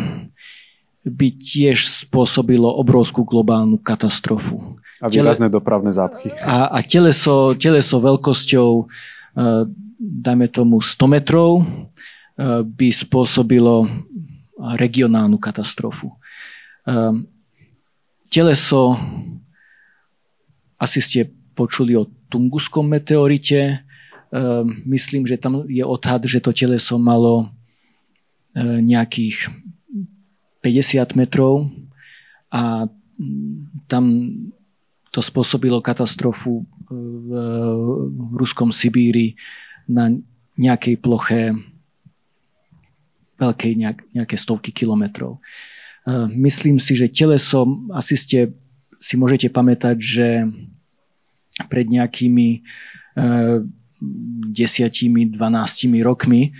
by tiež spôsobilo obrovskú globálnu katastrofu. A výrazné dopravné zápchy. A teleso veľkosťou, dajme tomu 100 metrov, by spôsobilo regionálnu katastrofu. Teleso, asi ste počuli o Tunguskom meteorite. Myslím, že tam je odhad, že to teleso malo nejakých 50 metrov a tam to spôsobilo katastrofu v ruskom Sibíri na nejakej ploche veľkej, nejaké stovky kilometrov. Myslím si, že teleso, asi si môžete pamätať, že pred nejakými 10-12 rokmi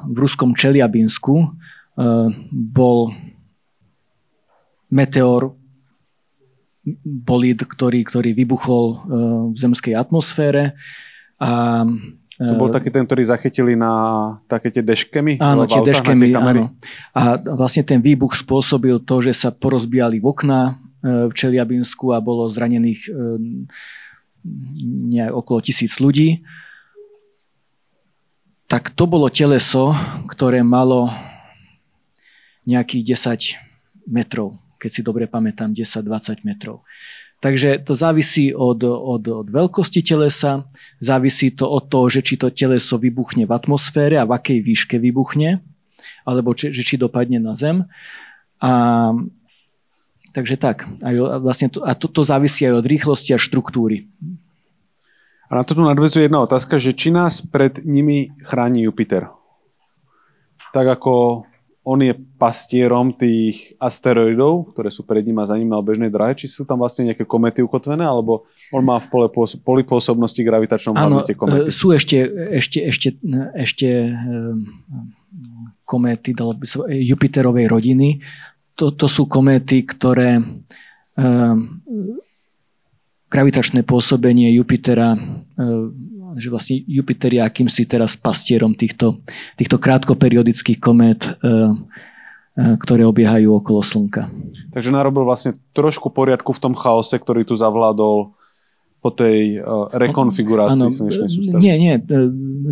v ruskom Čeliabinsku bol meteor, bolid, ktorý vybuchol v zemskej atmosfére. A to bol taký ten, ktorý zachytili na také tie deškemy? Áno, tie deškemy, áno. A vlastne ten výbuch spôsobil to, že sa porozbijali okná v Čeliabinsku a bolo zranených okolo 1000 ľudí. Tak to bolo teleso, ktoré malo nejakých 10 metrov, keď si dobre pamätám, 10-20 metrov. Takže to závisí od veľkosti telesa, závisí to od toho, že či to teleso vybuchne v atmosfére a v akej výške vybuchne, alebo či dopadne na Zem. Takže tak. To závisí aj od rýchlosti a štruktúry. A na to tu nadväzuje jedna otázka, že či nás pred nimi chráni Jupiter? Tak ako on je pastierom tých asteroidov, ktoré sú pred ním a za ním na bežnej dráhe, či sú tam vlastne nejaké komety ukotvené, alebo on má v poli pôsobnosti gravitačnom hlavne tie komety? Sú ešte kométy Jupiterovej rodiny. To sú kométy, ktoré gravitačné pôsobenie Jupitera, že vlastne Jupiter je akýmsi teraz pastierom týchto krátkoperiodických komét, ktoré obiehajú okolo Slnka. Takže narobil vlastne trošku poriadku v tom chaose, ktorý tu zavládol po tej rekonfigurácii slnečnej sústavy. Nie.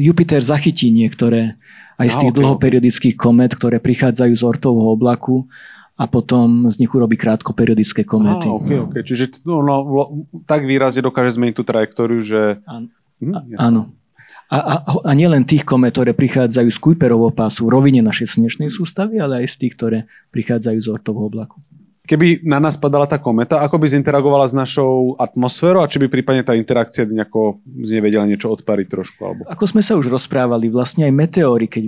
Jupiter zachytí niektoré aj z tých dlhoperiodických komét, ktoré prichádzajú z Oortovho oblaku a potom z nich urobí krátkoperiodické kométy. Okay. Čiže tak výrazne dokáže zmeniť tú trajektóriu, že... Áno. A nielen tých komét, ktoré prichádzajú z Kuiperovho pásu v rovine našej slnečnej sústavy, ale aj z tých, ktoré prichádzajú z Oortovho oblaku. Keby na nás padala tá kométa, ako by zinteragovala s našou atmosférou a či by prípadne tá interakcia nejako z nej vedela niečo odpariť trošku? Alebo... Ako sme sa už rozprávali, vlastne aj meteóry, keď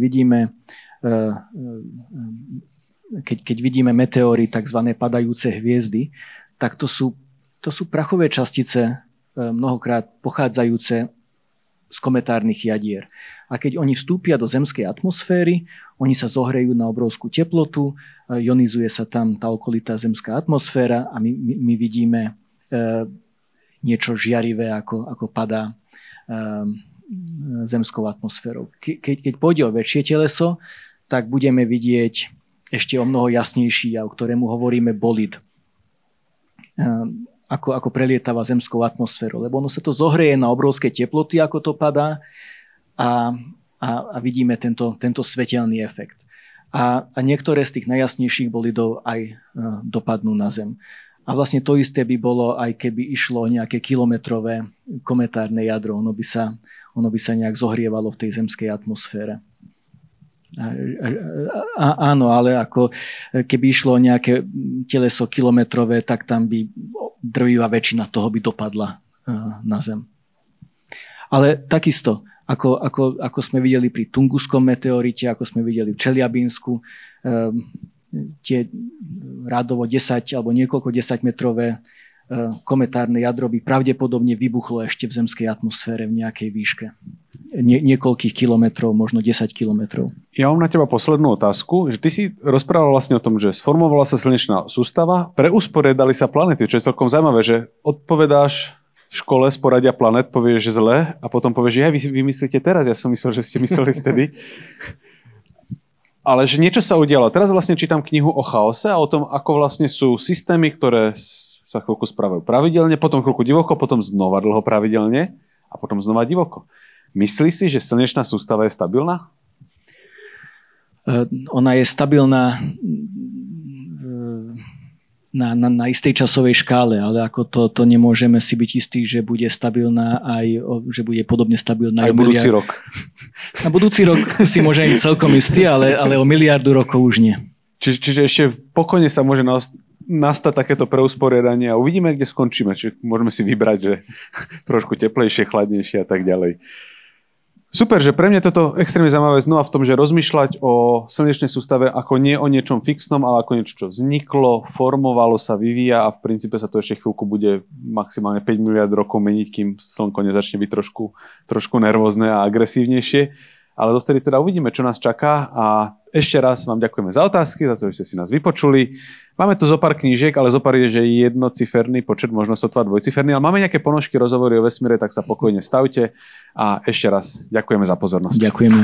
vidíme meteóry, tzv. Padajúce hviezdy, tak to sú prachové častice, mnohokrát pochádzajúce z kometárnych jadier. A keď oni vstúpia do zemskej atmosféry, oni sa zohrejú na obrovskú teplotu, ionizuje sa tam tá okolitá zemská atmosféra a my vidíme niečo žiarivé, ako padá zemskou atmosférou. Keď pôjde o väčšie teleso, tak budeme vidieť ešte o mnoho jasnejší jav, ktorému hovoríme bolid. Ako prelietava zemskou atmosférou. Lebo ono sa to zohreje na obrovské teploty, ako to padá. A a vidíme tento svetelný efekt. A niektoré z tých najjasnejších dopadnú na Zem. A vlastne to isté by bolo, aj keby išlo nejaké kilometrové kometárne jadro. Ono by sa nejak zohrievalo v tej zemskej atmosfére. Áno, ale ako keby išlo nejaké teleso kilometrové, tak tam by drvivá väčšina toho by dopadla na Zem. Ale takisto, ako sme videli pri Tunguskom meteorite, ako sme videli v Čeliabinsku, tie rádovo 10 alebo niekoľko 10-metrové kometárne jadro by pravdepodobne vybuchlo ešte v zemskej atmosfére v nejakej výške. Niekoľkých kilometrov, možno 10 kilometrov. Ja mám na teba poslednú otázku, že ty si rozprával vlastne o tom, že sformovala sa slnečná sústava, preusporiadali sa planety, čo je celkom zaujímavé, že odpovedáš v škole z poradia planet, povieš zle a potom povieš, že vy vymyslíte teraz, ja som myslel, že ste mysleli vtedy. Ale že niečo sa udialo. Teraz vlastne čítam knihu o chaose a o tom, ako vlastne sú systémy, ktoré sa chvíľku správajú pravidelne, potom chvíľku divoko, potom znova dlho pravidelne a potom znova divoko. Myslíš si, že slnečná sústava je stabilná? Ona je stabilná na istej časovej škále, ale ako to nemôžeme si byť istí, že bude stabilná že bude podobne stabilná aj budúci rok. Na budúci rok si môžeme byť celkom istý, ale o miliardu rokov už nie. Čiže ešte pokojne sa môže nastať takéto preusporiadanie a uvidíme, kde skončíme. Čiže môžeme si vybrať, že trošku teplejšie, chladnejšie a tak ďalej. Super, že pre mňa toto extrémne zaujímavé znova v tom, že rozmýšľať o slnečnej sústave ako nie o niečom fixnom, ale ako niečo, čo vzniklo, formovalo sa, vyvíja a v princípe sa to ešte chvíľku bude maximálne 5 miliard rokov meniť, kým slnko nezačne byť trošku nervózne a agresívnejšie. Ale dovtedy teda uvidíme, čo nás čaká a ešte raz vám ďakujeme za otázky, za to, že ste si nás vypočuli. Máme tu zopár knížiek, ale zopár je, že jednociferný počet, možno sotva dvojciferný, ale máme nejaké ponožky, rozhovory o vesmíre, tak sa pokojne stavte a ešte raz ďakujeme za pozornosť. Ďakujeme.